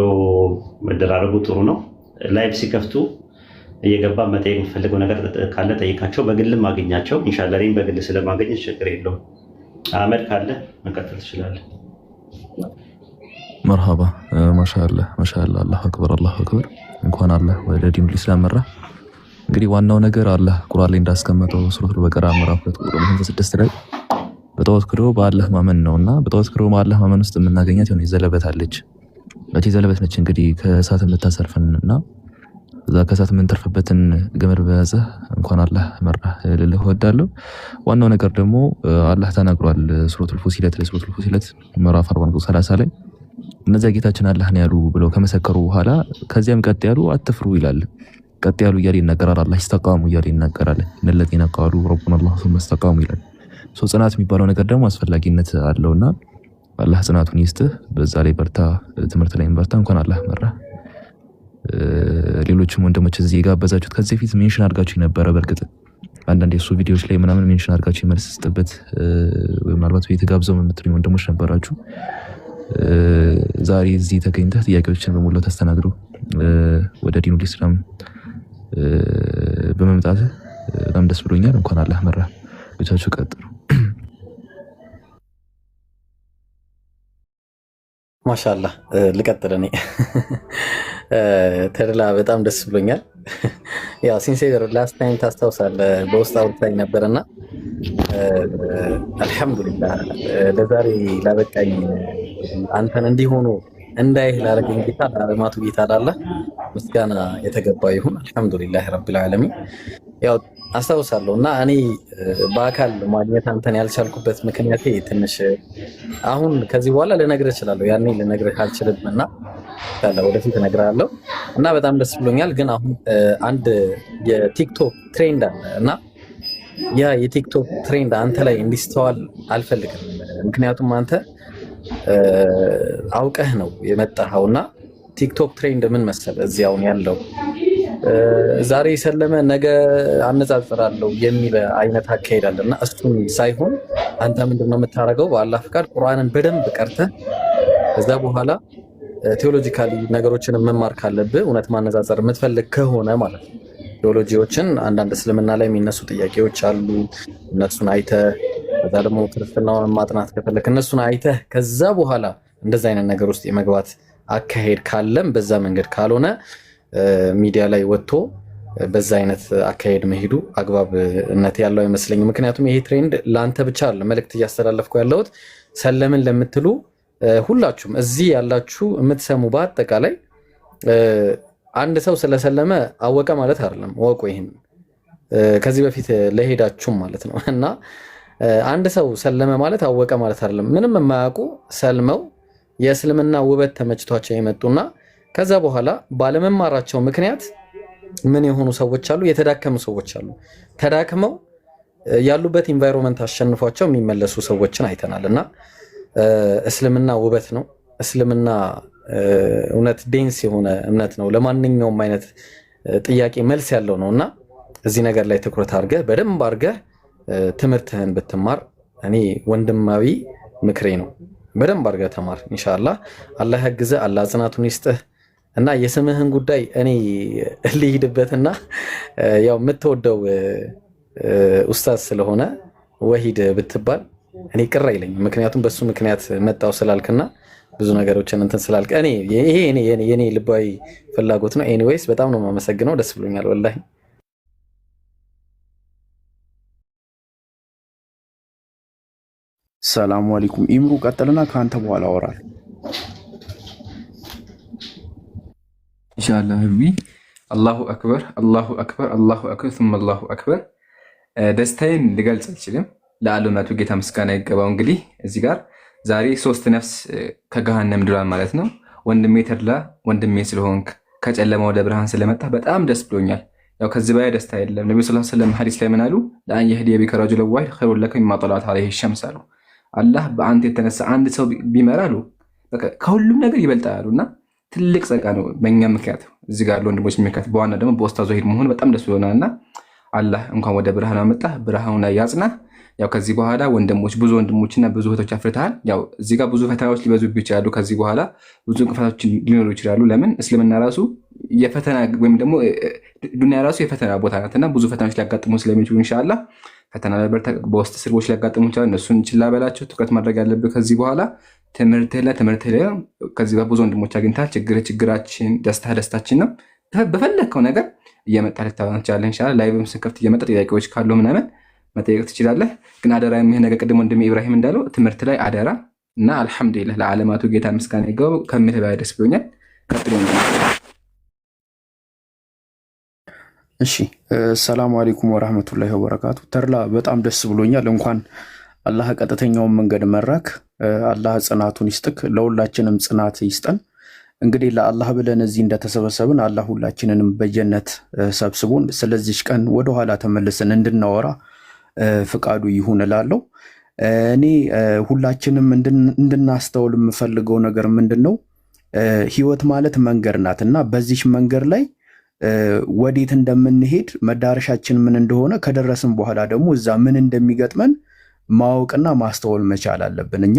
መደራረጉ ጥሩ ነው። ላይቭ ሲከፍቱ እየገባ መጠየቅ የምፈልገው ነገር ካለ ጠይቃቸው። በግልም አገኛቸው። ኢንሻአላህ እኔም በግል ስለማገኝ ችግር የለውም። አህመድ ካለ መቀጠል ትችላለህ። መርሃባ ማሻአላህ ማሻአላህ። አላሁ አክበር አላሁ አክበር። እንኳን አላህ ወደ ዲኑል ኢስላም መራ። እንግዲህ ዋናው ነገር አላህ ቁርአን ላይ እንዳስቀመጠው ሱረቱል በቀራ ምዕራፍ 2 ቁጥር 56 ላይ በጣዖት ክዶ በአላህ ማመን ነውና በጣዖት ክዶ በአላህ ማመን ውስጥ የምናገኛት የሆነ ዘለበት አለች። እቺ ዘለበት ነች እንግዲህ ከእሳት የምታሰርፈንና እዛ ከእሳት የምንተርፍበትን ገመድ በያዘ እንኳን አላህ መራ ልልህ እወዳለሁ። ዋናው ነገር ደግሞ አላህ ተናግሯል ሱረቱል ፉሲለት ላይ ሱረቱል ፉሲለት ምዕራፍ 40 ላይ እነዚያ ጌታችን አላህ ነው ያሉ ብለው ከመሰከሩ በኋላ ከዚያም ቀጥ ያሉ አትፍሩ ይላል። ቀጥ ያሉ እያለ ይናገራል። አላህ ይስተቃሙ እያለ ይናገራል። እነለዚነ ቃሉ ረቡና አላህ ሱመ ኢስተቃሙ ይላል። ጽናት የሚባለው ነገር ደግሞ አስፈላጊነት አለውና አላህ ጽናቱን ይስጥህ። በዛ ላይ በርታ፣ ትምህርት ላይ በርታ። እንኳን አላህ መራ። ሌሎችም ወንድሞች እዚህ የጋበዛችሁት ከዚህ በፊት ሜንሽን አድርጋችሁ ነበረ። በእርግጥ አንዳንድ የሱ ቪዲዮዎች ላይ ምናምን ሜንሽን አድርጋችሁ መልስ ስጥበት ወይ ምናልባት ቤት ጋብዘው የምትሉኝ ወንድሞች ነበራችሁ። ዛሬ እዚህ ተገኝተህ ጥያቄዎችን በሙሉ ተስተናግዶ ወደ ዲኑል ኢስላም በመምጣት በጣም ደስ ብሎኛል። እንኳን አላህ መራ። ብቻችሁ ቀጥሉ። ማሻአላህ ልቀጥል እኔ ተድላ በጣም ደስ ብሎኛል። ያው ሲንሴር ላስት ታይም ታስታውሳለህ በውስጥ አውርታኝ ነበርና አልሐምዱሊላህ ለዛሬ ላበቃኝ አንተን እንዲሆኑ እንዳይህ ላደረገኝ ጌታ ለዓለማቱ ጌታ ላለ ምስጋና የተገባ ይሁን። አልሐምዱሊላህ ረቢል ዓለሚን። ያው አስታውሳለሁ እና እኔ በአካል ማግኘት አንተን ያልቻልኩበት ምክንያቴ ትንሽ አሁን ከዚህ በኋላ ልነግርህ እችላለሁ፣ ያኔ ልነግርህ አልችልም እና ወደፊት እነግርሃለሁ እና በጣም ደስ ብሎኛል። ግን አሁን አንድ የቲክቶክ ትሬንድ አለ እና ያ የቲክቶክ ትሬንድ አንተ ላይ እንዲስተዋል አልፈልግም። ምክንያቱም አንተ አውቀህ ነው የመጣኸውና ቲክቶክ ትሬንድ ምን መሰለህ እዚህ አሁን ያለው ዛሬ ሰለመ ነገ አነጻጽራለሁ የሚል አይነት አካሄድ አለና እሱን ሳይሆን አንተ ምንድነው የምታደርገው? በአላህ ፍቃድ ቁርአንን በደንብ ቀርተህ ከዛ በኋላ ቴዎሎጂካሊ ነገሮችን መማር ካለብህ እውነት ማነጻጸር የምትፈልግ ከሆነ ማለት ነው ቴዎሎጂዎችን አንዳንድ እስልምና ላይ የሚነሱ ጥያቄዎች አሉ። እነሱን አይተህ ከዛ ደግሞ ክርስትናውን ማጥናት ከፈለክ እነሱን አይተህ ከዛ በኋላ እንደዛ አይነት ነገር ውስጥ የመግባት አካሄድ ካለም በዛ መንገድ ካልሆነ ሚዲያ ላይ ወጥቶ በዛ አይነት አካሄድ መሄዱ አግባብነት ያለው አይመስለኝም። ምክንያቱም ይሄ ትሬንድ ለአንተ ብቻ አለ መልእክት እያስተላለፍኩ ያለሁት ሰለምን ለምትሉ ሁላችሁም እዚህ ያላችሁ የምትሰሙ በአጠቃላይ አንድ ሰው ስለሰለመ አወቀ ማለት አይደለም። ወቁ ይሄን ከዚህ በፊት ለሄዳችሁም ማለት ነው እና አንድ ሰው ሰለመ ማለት አወቀ ማለት አይደለም። ምንም የማያውቁ ሰልመው የእስልምና ውበት ተመችቷቸው የመጡና ከዛ በኋላ ባለመማራቸው ምክንያት ምን የሆኑ ሰዎች አሉ? የተዳከሙ ሰዎች አሉ። ተዳክመው ያሉበት ኢንቫይሮንመንት አሸንፏቸው የሚመለሱ ሰዎችን አይተናል እና እስልምና ውበት ነው። እስልምና እውነት ዴንስ የሆነ እምነት ነው። ለማንኛውም አይነት ጥያቄ መልስ ያለው ነውና እዚህ ነገር ላይ ትኩረት አድርገህ በደንብ አድርገህ ትምህርትህን ብትማር እኔ ወንድማዊ ምክሬ ነው። በደንብ አድርገህ ተማር። ኢንሻአላህ አላህ ያግዝህ፣ አላህ ጽናቱን ይስጥህ እና የስምህን ጉዳይ እኔ ልሂድበትና ያው የምትወደው ኡስታዝ ስለሆነ ወሂድ ብትባል እኔ ቅር አይለኝም። ምክንያቱም በሱ ምክንያት መጣው ስላልክና ብዙ ነገሮችን እንትን ስላልክ ይሄ የኔ ልባዊ ፍላጎት ነው። ኤኒዌይስ በጣም ነው የማመሰግነው። ደስ ብሎኛል ወላሂ። ሰላም አለይኩም ኢምሩ፣ ቀጥልና ከአንተ በኋላ አወራለሁ ኢንሻአላህ። ህቢ አላሁ አክበር አላሁ አክበር አላሁ አክበር ثم አላሁ አክበር። ደስታዬን ልገልጽ አልችልም። ለዓለማቱ ጌታ ምስጋና ይገባው። እንግዲህ እዚህ ጋር ዛሬ 3 ነፍስ ከገሃነም ድሯል ማለት ነው። ወንድሜ ተድላ ወንድሜ ስለሆንክ ከጨለማ ወደ ብርሃን ስለመጣ በጣም ደስ ብሎኛል። ያው ከዚህ በላይ ደስታ የለም። ነብዩ ሰለላሁ ዐለይሂ ወሰለም ሐዲስ ላይ ምን አሉ? ለአን የህዲየ ቢከ ረጁለን ዋሂድ ኸይሩን ለከ ሚማ ጠለዐት ዐለይሂ ሸምስ አሉ። አላህ በአንተ የተነሳ አንድ ሰው ቢመራ አሉ ከሁሉም ነገር ይበልጣል አሉና ትልቅ ጸጋ ነው። በእኛ ምክንያት እዚህ ጋር ወንድሞች ምክንያት በዋና ደግሞ በኡስታዝ ወሂድ መሆን በጣም ደስ ብሎናልና አላህ እንኳን ወደ ብርሃን አመጣ፣ ብርሃኑ ላይ ያጽና። ያው ከዚህ በኋላ ወንድሞች ብዙ ወንድሞችና ብዙ እህቶች አፍርተሃል። ያው እዚህ ጋር ብዙ ፈተናዎች ሊበዙብህ ይችላሉ። ከዚህ በኋላ ብዙ እንቅፋቶች ሊኖሩ ይችላሉ። ለምን እስልምና ራሱ የፈተና ወይም ደግሞ ዱንያ ራሱ የፈተና ቦታ ናትና ብዙ ፈተናዎች ሊያጋጥሙ ስለሚችሉ ኢንሻአላህ ፈተና ላይ በውስጥ ስርቦች ሊያጋጥሙ ይችላሉ። እነሱን ችላ በላቸው። ትኩረት ማድረግ ያለብህ ከዚህ በኋላ ትምህርትህ ላይ ከዚህ ጋር ብዙ ወንድሞች አግኝተሃል። ችግራችን ደስታችን ነው። በፈለግከው ነገር እየመጣ ልታወራ ትችላለህ። ኢንሻአላህ ላይቭም ስንከፍት እየመጣ ጥያቄዎች ካሉ ምናምን መጠየቅ ትችላለህ። ግን አደራ የሚሄ ነገር ቅድም ወንድሜ ኢብራሂም እንዳለው ትምህርት ላይ አደራ እና አልሐምዱሊላህ ለዓለማቱ ጌታ ምስጋና ይገባው። ከምልህ በላይ ደስ ብሎኛል። ቀጥሎ እሺ ሰላም አለይኩም ወራህመቱላሂ ወበረካቱ። ተድላ በጣም ደስ ብሎኛል። እንኳን አላህ ቀጥተኛውን መንገድ መራክ። አላህ ጽናቱን ይስጥክ፣ ለሁላችንም ጽናት ይስጠን። እንግዲህ ለአላህ ብለን እዚህ እንደተሰበሰብን አላህ ሁላችንንም በጀነት ሰብስቦን ስለዚህ ቀን ወደኋላ ተመልሰን እንድናወራ ፍቃዱ ይሁን እላለሁ። እኔ ሁላችንም እንድናስተውል የምፈልገው ነገር ምንድነው? ህይወት ማለት መንገድ ናት እና በዚህ መንገድ ላይ ወዴት እንደምንሄድ መዳረሻችን ምን እንደሆነ ከደረስን በኋላ ደግሞ እዛ ምን እንደሚገጥመን ማወቅና ማስተዋል መቻል አለብን እኛ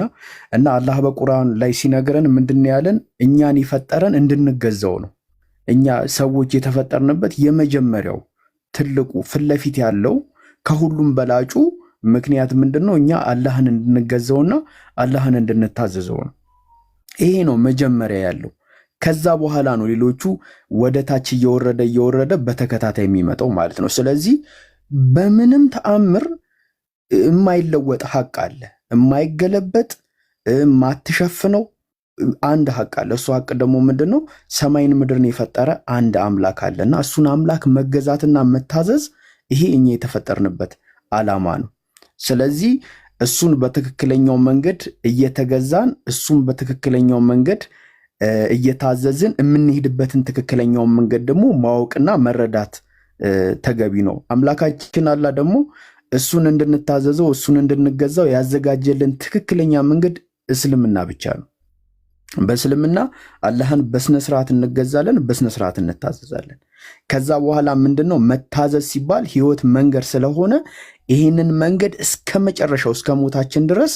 እና አላህ በቁርአን ላይ ሲነግረን ምንድን ያለን? እኛን ይፈጠረን እንድንገዛው ነው። እኛ ሰዎች የተፈጠርንበት የመጀመሪያው ትልቁ ፍለፊት ያለው ከሁሉም በላጩ ምክንያት ምንድነው? እኛ አላህን እንድንገዛውና አላህን እንድንታዘዘው ነው። ይሄ ነው መጀመሪያ ያለው። ከዛ በኋላ ነው ሌሎቹ ወደ ታች እየወረደ በተከታታይ የሚመጣው ማለት ነው። ስለዚህ በምንም ተአምር የማይለወጥ ሐቅ አለ፣ የማይገለበጥ የማትሸፍነው አንድ ሐቅ አለ። እሱ ሐቅ ደግሞ ምንድነው? ሰማይን ምድርን የፈጠረ አንድ አምላክ አለና እሱን አምላክ መገዛትና መታዘዝ ይሄ እኛ የተፈጠርንበት ዓላማ ነው። ስለዚህ እሱን በትክክለኛው መንገድ እየተገዛን እሱን በትክክለኛው መንገድ እየታዘዝን የምንሄድበትን ትክክለኛውን መንገድ ደግሞ ማወቅና መረዳት ተገቢ ነው። አምላካችን አላህ ደግሞ እሱን እንድንታዘዘው እሱን እንድንገዛው ያዘጋጀልን ትክክለኛ መንገድ እስልምና ብቻ ነው። በእስልምና አላህን በስነ ስርዓት እንገዛለን፣ በስነ ስርዓት እንታዘዛለን። ከዛ በኋላ ምንድነው መታዘዝ ሲባል ህይወት መንገድ ስለሆነ ይህንን መንገድ እስከ መጨረሻው እስከ ሞታችን ድረስ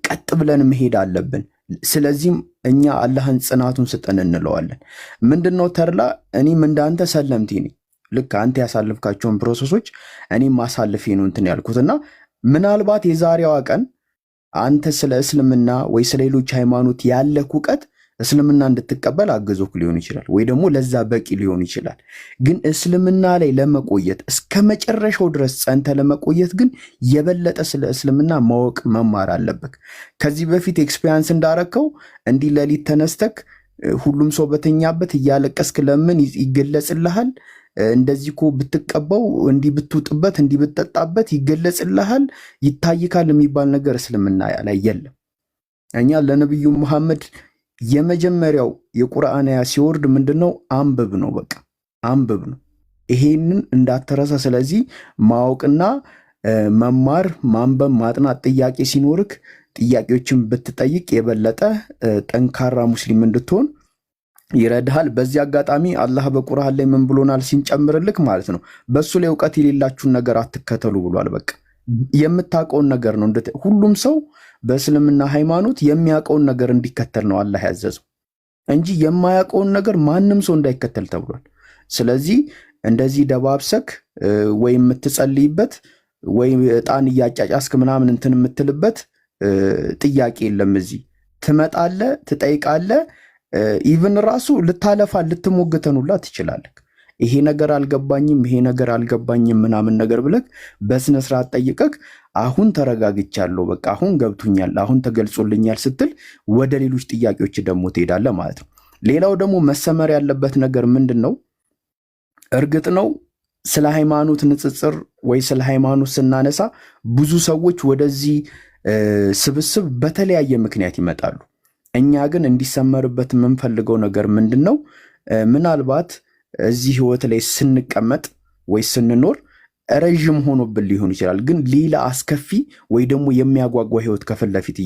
ቀጥ ብለን መሄድ አለብን። ስለዚህም እኛ አላህን ጽናቱን ስጠን እንለዋለን። ምንድነው ተድላ እኔም እንዳንተ ሰለምቲ ነኝ። ልክ አንተ ያሳልፍካቸውን ፕሮሰሶች እኔም ማሳልፌ ነው እንትን ያልኩትና ምናልባት የዛሬዋ ቀን አንተ ስለ እስልምና ወይ ስለ ሌሎች ሃይማኖት ያለህ ዕውቀት እስልምና እንድትቀበል አግዞክ ሊሆን ይችላል፣ ወይ ደግሞ ለዛ በቂ ሊሆን ይችላል። ግን እስልምና ላይ ለመቆየት እስከ መጨረሻው ድረስ ጸንተ ለመቆየት ግን የበለጠ ስለ እስልምና ማወቅ መማር አለብክ። ከዚህ በፊት ኤክስፒሪያንስ እንዳረከው እንዲህ ሌሊት ተነስተክ ሁሉም ሰው በተኛበት እያለቀስክ ለምን ይገለጽልሃል? እንደዚህ እኮ ብትቀባው እንዲህ ብትውጥበት እንዲህ ብትጠጣበት ይገለጽልሃል ይታይካል የሚባል ነገር እስልምና ላይ የለም። እኛ ለነብዩ መሐመድ የመጀመሪያው የቁርአን አያ ሲወርድ ምንድነው? አንብብ ነው። በቃ አንብብ ነው። ይሄንን እንዳትረሳ። ስለዚህ ማወቅና መማር ማንበብ ማጥናት ጥያቄ ሲኖርክ ጥያቄዎችን ብትጠይቅ የበለጠ ጠንካራ ሙስሊም እንድትሆን ይረዳሃል። በዚህ አጋጣሚ አላህ በቁርአን ላይ ምን ብሎናል ሲንጨምርልክ ማለት ነው? በሱ ላይ ዕውቀት የሌላችሁን ነገር አትከተሉ ብሏል። በቃ የምታውቀውን ነገር ነው። ሁሉም ሰው በእስልምና ሃይማኖት የሚያውቀውን ነገር እንዲከተል ነው አላህ ያዘዘው እንጂ የማያውቀውን ነገር ማንም ሰው እንዳይከተል ተብሏል። ስለዚህ እንደዚህ ደባብሰክ ወይም የምትጸልይበት ወይ ዕጣን እያጫጫስክ ምናምን እንትን የምትልበት ጥያቄ የለም። እዚህ ትመጣለህ፣ ትጠይቃለህ። ኢቭን ራሱ ልታለፋ ልትሞግተን ሁላ ትችላለህ። ይሄ ነገር አልገባኝም፣ ይሄ ነገር አልገባኝም ምናምን ነገር ብለህ በስነ ስርዓት ጠይቀህ አሁን ተረጋግቻለሁ፣ በቃ አሁን ገብቶኛል፣ አሁን ተገልጾልኛል ስትል ወደ ሌሎች ጥያቄዎች ደግሞ ትሄዳለህ ማለት ነው። ሌላው ደግሞ መሰመር ያለበት ነገር ምንድን ነው? እርግጥ ነው ስለ ሃይማኖት ንጽጽር ወይ ስለ ሃይማኖት ስናነሳ ብዙ ሰዎች ወደዚህ ስብስብ በተለያየ ምክንያት ይመጣሉ። እኛ ግን እንዲሰመርበት የምንፈልገው ነገር ምንድን ነው? ምናልባት እዚህ ህይወት ላይ ስንቀመጥ ወይ ስንኖር ረዥም ሆኖብን ሊሆን ይችላል። ግን ሌላ አስከፊ ወይ ደግሞ የሚያጓጓ ህይወት ከፊት ለፊት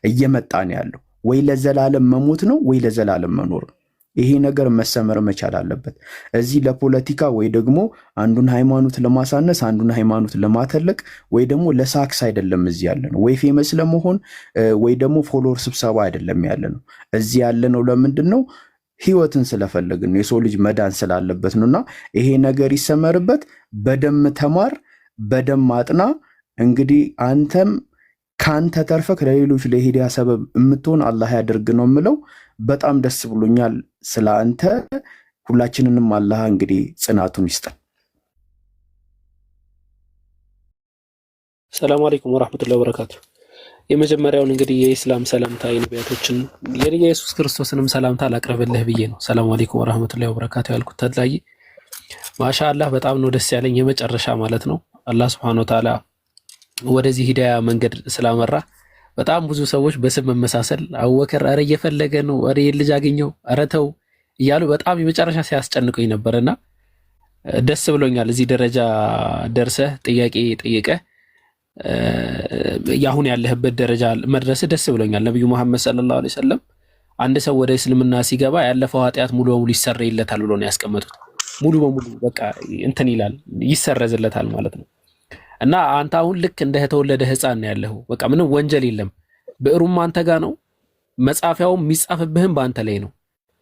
እየመጣ ነው ያለው። ወይ ለዘላለም መሞት ነው ወይ ለዘላለም መኖር ነው። ይሄ ነገር መሰመር መቻል አለበት። እዚህ ለፖለቲካ ወይ ደግሞ አንዱን ሃይማኖት ለማሳነስ አንዱን ሃይማኖት ለማተለቅ ወይ ደግሞ ለሳክስ አይደለም እዚህ ያለ ነው። ወይ ፌመስ ለመሆን ወይ ደግሞ ፎሎወር ስብሰባ አይደለም ያለ ነው። እዚህ ያለ ነው ለምንድን ነው? ህይወትን ስለፈለግን የሰው ልጅ መዳን ስላለበት ነውና ይሄ ነገር ይሰመርበት። በደም ተማር፣ በደም አጥና። እንግዲህ አንተም ካንተ ተርፈክ ለሌሎች ለሂዳያ ሰበብ የምትሆን አላህ ያድርግ ነው የምለው። በጣም ደስ ብሎኛል ስለ አንተ። ሁላችንንም አላህ እንግዲህ ጽናቱን ይስጠን። ሰላም አለይኩም ወራህመቱላሂ ወበረካቱ። የመጀመሪያውን እንግዲህ የኢስላም ሰላምታ የነቢያቶችን የኢየሱስ ክርስቶስንም ሰላምታ ላቅርብልህ ብዬ ነው ሰላም አለይኩም ወራህመቱላሂ ወበረካቱ ያልኩት። ተድላይ ማሻአላህ በጣም ነው ደስ ያለኝ። የመጨረሻ ማለት ነው አላህ Subhanahu Wa Ta'ala ወደዚህ ሂዳያ መንገድ ስላመራ በጣም ብዙ ሰዎች በስም መመሳሰል አወከር አረ እየፈለገ ነው አረ ልጅ አገኘው አረ ተው እያሉ በጣም የመጨረሻ ሲያስጨንቁኝ ነበርና ደስ ብሎኛል። እዚህ ደረጃ ደርሰህ ጥያቄ ጠይቀህ ያሁን ያለህበት ደረጃ መድረስ ደስ ብሎኛል። ነብዩ መሐመድ ሰለላሁ ዐለይሂ ወሰለም አንድ ሰው ወደ እስልምና ሲገባ ያለፈው ኃጢአት ሙሉ በሙሉ ይሰረይለታል ብሎ ነው ያስቀመጡት። ሙሉ በሙሉ በቃ እንትን ይላል ይሰረዝለታል ማለት ነው። እና አንተ አሁን ልክ እንደተወለደ ህፃን ነው ያለኸው። በቃ ምንም ወንጀል የለም። ብዕሩም አንተ ጋር ነው፣ መጻፊያውም የሚጻፍብህም በአንተ ላይ ነው።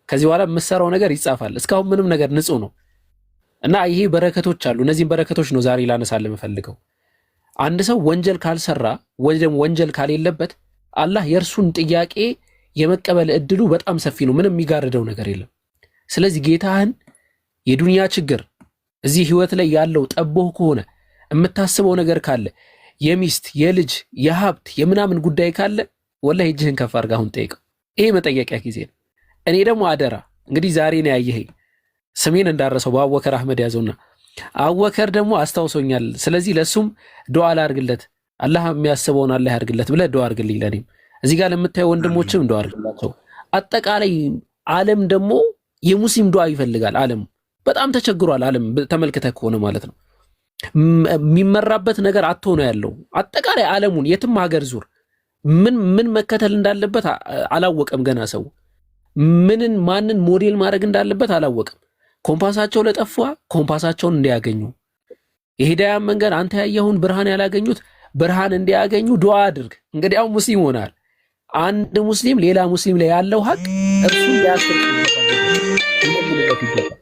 ከዚህ በኋላ የምትሰራው ነገር ይጻፋል። እስካሁን ምንም ነገር ንጹህ ነው። እና ይሄ በረከቶች አሉ። እነዚህም በረከቶች ነው ዛሬ ላነሳልህ የምፈልገው። አንድ ሰው ወንጀል ካልሰራ ወይም ወንጀል ካሌለበት አላህ የእርሱን ጥያቄ የመቀበል እድሉ በጣም ሰፊ ነው። ምንም የሚጋርደው ነገር የለም። ስለዚህ ጌታህን የዱንያ ችግር እዚህ ህይወት ላይ ያለው ጠቦህ ከሆነ የምታስበው ነገር ካለ የሚስት የልጅ የሀብት የምናምን ጉዳይ ካለ ወላሂ እጅህን ከፍ አድርገህ አሁን ጠይቀው። ይሄ መጠየቂያ ጊዜ ነው። እኔ ደግሞ አደራ እንግዲህ ዛሬ ነው ያየኸኝ፣ ስሜን እንዳረሰው በአወከር አህመድ ያዘውና አወከር ደግሞ አስታውሶኛል። ስለዚህ ለሱም ዱዓ አድርግለት፣ አላህ የሚያስበውን አላህ ያድርግለት ብለህ ዱዓ አድርግልኝ። ለኔም እዚህ ጋር ለምታየው ወንድሞችም ዱዓ አድርግላቸው። አጠቃላይ ዓለም ደግሞ የሙስሊም ዱዓ ይፈልጋል። ዓለም በጣም ተቸግሯል። ዓለም ተመልክተህ ከሆነ ማለት ነው የሚመራበት ነገር አጥቶ ነው ያለው። አጠቃላይ ዓለሙን የትም ሀገር ዙር ምን መከተል እንዳለበት አላወቀም። ገና ሰው ማንን ሞዴል ማድረግ እንዳለበት አላወቀም። ኮምፓሳቸው ለጠፋ ኮምፓሳቸውን እንዲያገኙ የሂዳያ መንገድ አንተ ያየውን ብርሃን ያላገኙት ብርሃን እንዲያገኙ ዱዓ አድርግ። እንግዲህ አሁን ሙስሊም ሆናል። አንድ ሙስሊም ሌላ ሙስሊም ላይ ያለው ሀቅ እርሱ ያስርቅ ይገባል።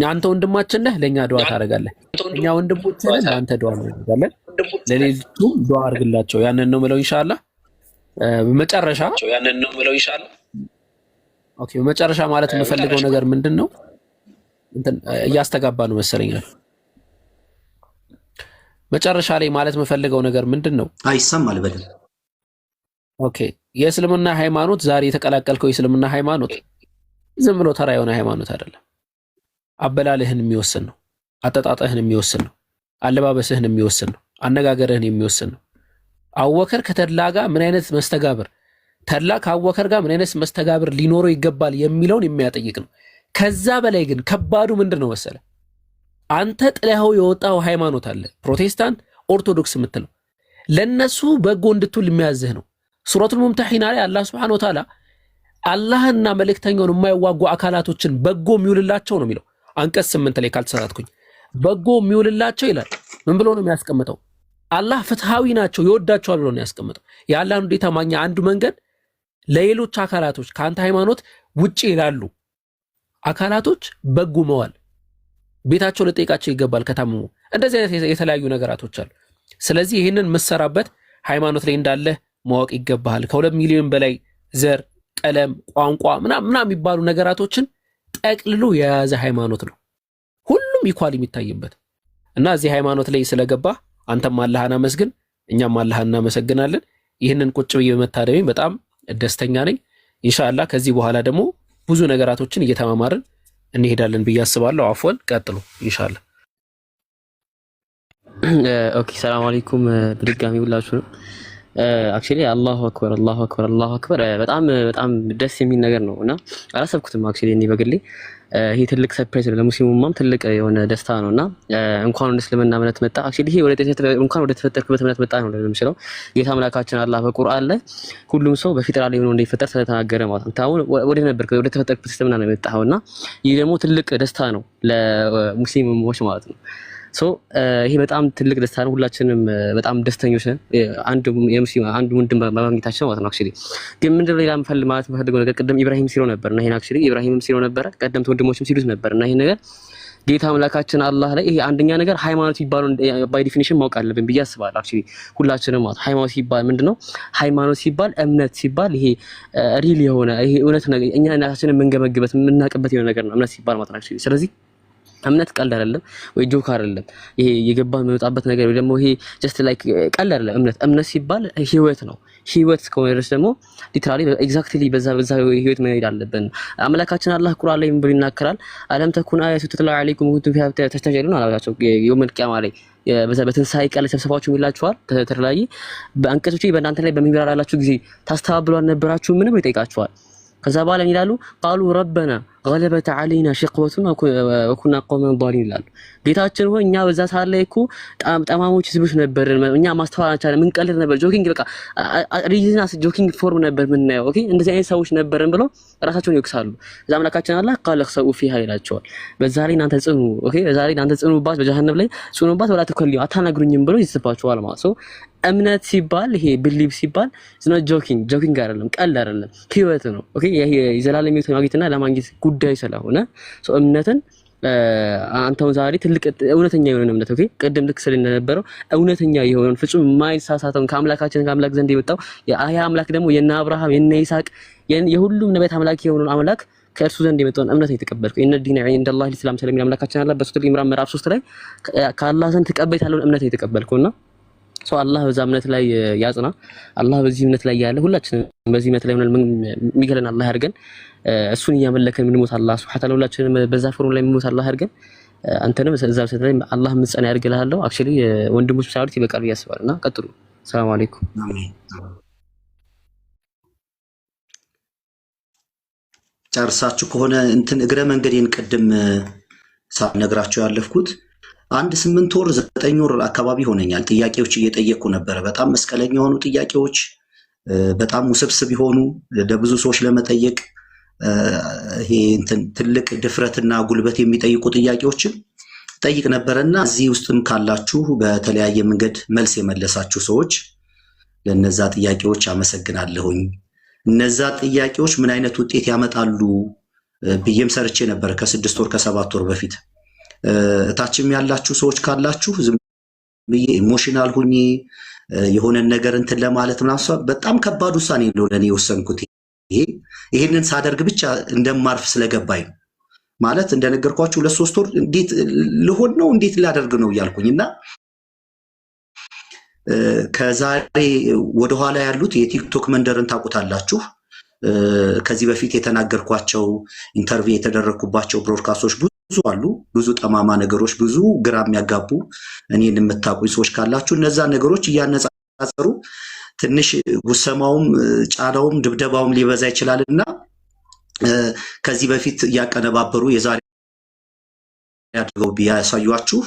አንተ ወንድማችን ነህ፣ ለኛ ዱዓ ታደርጋለህ። እኛ ወንድሞችህ ነን፣ አንተ ዱዓ እናደርጋለን። ለሌሎቹም ዱዓ አድርግላቸው። ያንን ነው የምለው ኢንሻአላህ። በመጨረሻ ኦኬ፣ በመጨረሻ ማለት የምፈልገው ነገር ምንድነው? እንትን እያስተጋባ ነው መሰለኝ። መጨረሻ ላይ ማለት የምፈልገው ነገር ምንድነው? አይሰማል በደል። ኦኬ፣ የእስልምና ሃይማኖት ዛሬ የተቀላቀልከው የእስልምና ሃይማኖት ዝም ብሎ ተራ የሆነ ሃይማኖት አይደለም። አበላልህን የሚወስን ነው። አጠጣጠህን የሚወስን ነው። አለባበስህን የሚወስን ነው። አነጋገርህን የሚወስን ነው። አወከር ከተድላ ጋር ምን አይነት መስተጋብር፣ ተድላ ከአወከር ጋር ምን አይነት መስተጋብር ሊኖረው ይገባል የሚለውን የሚያጠይቅ ነው። ከዛ በላይ ግን ከባዱ ምንድን ነው መሰለ? አንተ ጥለኸው የወጣው ሃይማኖት አለ፣ ፕሮቴስታንት፣ ኦርቶዶክስ የምትለው ለነሱ በጎ እንድትውል የሚያዝህ ነው። ሱረቱል ሙምተሒና ላይ አላህ ሱብሓነሁ ወተዓላ አላህና መልእክተኛውን የማይዋጉ አካላቶችን በጎ የሚውልላቸው ነው የሚለው። አንቀጽ 8 ላይ ካልተሳሳትኩኝ በጎ የሚውልላቸው ይላል። ምን ብሎ ነው የሚያስቀምጠው? አላህ ፍትሃዊ ናቸው ይወዳቸዋል ብሎ ነው ያስቀምጠው። የአላህን ውዴታ ማግኛ አንዱ መንገድ ለሌሎች አካላቶች ከአንተ ሃይማኖት ውጪ ይላሉ አካላቶች በጎ መዋል፣ ቤታቸው ልጠይቃቸው ይገባል። ከታመሙ እንደዚህ አይነት የተለያዩ ነገራቶች አሉ። ስለዚህ ይህንን የምትሰራበት ሃይማኖት ላይ እንዳለ ማወቅ ይገባሃል። ከ2 ሚሊዮን በላይ ዘር፣ ቀለም፣ ቋንቋ ምናምን የሚባሉ ነገራቶችን ጠቅልሎ የያዘ ሃይማኖት ነው፣ ሁሉም ኢኳል የሚታይበት እና እዚህ ሃይማኖት ላይ ስለገባ አንተም አላህን አመስግን፣ እኛም አላህን እናመሰግናለን። ይህንን ቁጭ ብዬ በመታደሜ በጣም ደስተኛ ነኝ። ኢንሻአላህ ከዚህ በኋላ ደግሞ ብዙ ነገራቶችን እየተማማርን እንሄዳለን ብዬ አስባለሁ። አፍወን ቀጥሉ ኢንሻአላህ። ኦኬ ሰላም አለይኩም በድጋሚ ሁላችሁ ነው። አክቹሊ አላሁ አክበር አላሁ አክበር አላሁ አክበር በጣም ደስ የሚል ነገር ነው እና አላሰብኩትም። አክቹሊ እኔ በግሌ ይሄ ትልቅ ሰርፕራይዝ ነው ለሙስሊሙማም ትልቅ የሆነ ደስታ ነውና እንኳን ወደ እስልምና እምነት መጣ። አክቹሊ ይሄ እንኳን ወደ ተፈጠርክበት እምነት መጣ ነው ለምሳሌው ጌታ አምላካችን አላህ በቁርአን ላይ ሁሉም ሰው በፊጥራ ላይ ሆኖ እንደሚፈጠር ስለተናገረ ማለት ነው። ታው ወደ ነበርክ ወደ ተፈጠርክበት እስልምና ነው የመጣኸውና ይሄ ደግሞ ትልቅ ደስታ ነው ለሙስሊሙሞች ማለት ነው። ሶ ይሄ በጣም ትልቅ ደስታ ነው። ሁላችንም በጣም ደስተኞች ነን አንድ ወንድም በማግኘታችን ማለት ነው። አክቹሊ ግን ምንድነው ሌላ ማለት የምፈልገው ነገር ቅድም ኢብራሂም ሲለው ነበርና ይሄን አክቹሊ ኢብራሂምም ሲለው ነበር፣ ቀደምት ወንድሞችም ሲሉት ነበርና ይሄን ነገር ጌታ አምላካችን አላህ ላይ ይሄ አንደኛ ነገር ሃይማኖት ይባሉ ባይ ዲፊኒሽን ማወቅ አለብን ብዬ አስባለሁ። አክቹሊ ሁላችንም ማለት ሃይማኖት ሲባል ምንድነው? ሃይማኖት ሲባል እምነት ሲባል ይሄ ሪል የሆነ ይሄ እውነት ነገር እኛ እናታችንን የምንገመግበት የምናውቅበት የሆነ ነገር ነው እምነት ሲባል ማለት ነው። አክቹሊ ስለዚህ እምነት ቀልድ አይደለም ወይ ጆክ አይደለም። ይሄ የገባን የሚወጣበት ነገር ወይ ደግሞ ይሄ ጀስት ላይክ ቀልድ አይደለም። እምነት ሲባል ህይወት ነው። ህይወት እስከሆነ ድረስ ደግሞ ሊትራሊ ኤግዛክትሊ በዛ ህይወት መሄድ አለብን። አምላካችን አላህ ቁርአን ላይ ምን ብሎ ይናገራል? አለም ተኩን አያቱ ተትላ አለይኩም ወንቱም ፊሃ ተስተጅሉን አላቸው። የውመል ቂያማ ላይ በትንሳኤ ቀን ተሰብስባችሁ ይላችኋል። ተተላየ በአንቀጾች በእናንተ ላይ በሚብራራላችሁ ጊዜ ታስተባብሉ አልነበራችሁ ምንም ይጠይቃችኋል። ከዛ በኋላ ይላሉ ቃሉ ረበና غلبت علينا شقوتنا وكنا قوما ضالين ይላሉ። ጌታችን ሆይ እኛ በዛ ሰዓት ላይ እኮ ጠማሞች ህዝቦች ነበርን፣ እኛ ማስተዋል አልቻለም፣ ምን ቀልድ ነበር፣ ጆኪንግ በቃ ሪጅናስ ጆኪንግ ፎርም ነበር ምን ነው። ኦኬ እንደዚህ አይነት ሰዎች ነበርን ብለው ራሳቸውን ይወቅሳሉ። እዛ አምላካችን አላህ ቃል ለሰው ፊሃ ይላቸዋል። በዛ ላይ እናንተ ጽኑ፣ ኦኬ በዛ ላይ እናንተ ጽኑባት፣ በጀሃነም ላይ ጽኑባት፣ ወላ ተከልዩ አታናግሩኝም ብለው ይስባቸዋል ማለት ነው። እምነት ሲባል ይሄ ቢሊቭ ሲባል ዝና ጆኪንግ አይደለም፣ ቀልድ አይደለም፣ ህይወት ነው። ኦኬ ይሄ የዘላለም ህይወት ማግኘትና ለማግኘት ጉዳይ ስለሆነ ሰው እምነትን አንተው ዛሬ ትልቅ እውነተኛ የሆነ እምነት ኦኬ ቀደም ልክ ስለነበረው እውነተኛ የሆነን ፍጹም ማይሳሳተውን ከአምላክ ዘንድ የመጣው ያ አምላክ ደግሞ የነ አብርሃም የነ ይስሐቅ የሁሉም ነቢያት አምላክ የሆነውን አምላክ ከእርሱ ዘንድ የመጣውን እምነት የተቀበልኩ እነ ዲን ኢንደላህ ኢስላም ስለሚል አምላካችን አላህ በሱረቱል ኢምራን ምዕራፍ 3 ላይ ከአላህ ዘንድ ተቀበይታለውን እምነት የተቀበልኩና ሰው አላህ በዛ እምነት ላይ ያጽና። አላህ በዚህ እምነት ላይ ያለ ሁላችንም በዚህ እምነት ላይ ሆነን የሚገለን አላህ ያድርገን። እሱን እያመለከን ምንሞት አላህ ሱብሓነሁ ወተዓላ ሁላችንም በዛ ፎርም ላይ ምንሞት አላህ ያድርገን። አንተንም እዛ ሰዓት ላይ አላህ ምጽና ያድርግልሃለሁ። አክቹሊ ወንድሞች ሳይሉት ይበቃል ያስባልና ቀጥሉ። ሰላም አለይኩም። ጨርሳችሁ ከሆነ እንትን እግረ መንገዴን ቅድም ሳልነግራችሁ ያለፍኩት 8 ወር 9 ወር አካባቢ ሆነኛል። ጥያቄዎች እየጠየቁ ነበረ። በጣም መስቀለኛ የሆኑ ጥያቄዎች፣ በጣም ውስብስብ የሆኑ ለብዙ ሰዎች ለመጠየቅ ይሄ እንትን ትልቅ ድፍረትና ጉልበት የሚጠይቁ ጥያቄዎችን ጠይቅ ነበርና እዚህ ውስጥም ካላችሁ በተለያየ መንገድ መልስ የመለሳችሁ ሰዎች ለነዛ ጥያቄዎች አመሰግናለሁኝ። እነዛ ጥያቄዎች ምን አይነት ውጤት ያመጣሉ ብዬም ሰርቼ ነበር ከ6 ወር ከ7 ወር በፊት። እታችም ያላችሁ ሰዎች ካላችሁ ዝም ብዬ ኢሞሽናል ሁኚ የሆነ ነገር እንትን ለማለት ምናምን በጣም ከባድ ውሳኔ ነው ለኔ የወሰንኩት። ይሄንን ሳደርግ ብቻ እንደማርፍ ስለገባኝ ማለት እንደነገርኳችሁ 2-3 ወር እንዴት ልሆን ነው እንዴት ላደርግ ነው እያልኩኝና ከዛሬ ወደ ኋላ ያሉት የቲክቶክ መንደርን ታውቁታላችሁ። ከዚህ በፊት የተናገርኳቸው ኢንተርቪው የተደረኩባቸው ብሮድካስቶች ብዙ አሉ። ብዙ ጠማማ ነገሮች፣ ብዙ ግራ የሚያጋቡ እኔን የምታውቁኝ ሰዎች ካላችሁ እነዛ ነገሮች እያነጻጸሩ ትንሽ ጉሰማውም ጫናውም ድብደባውም ሊበዛ ይችላልና ከዚህ በፊት እያቀነባበሩ የዛሬ ያድርገው ቢያሳዩአችሁ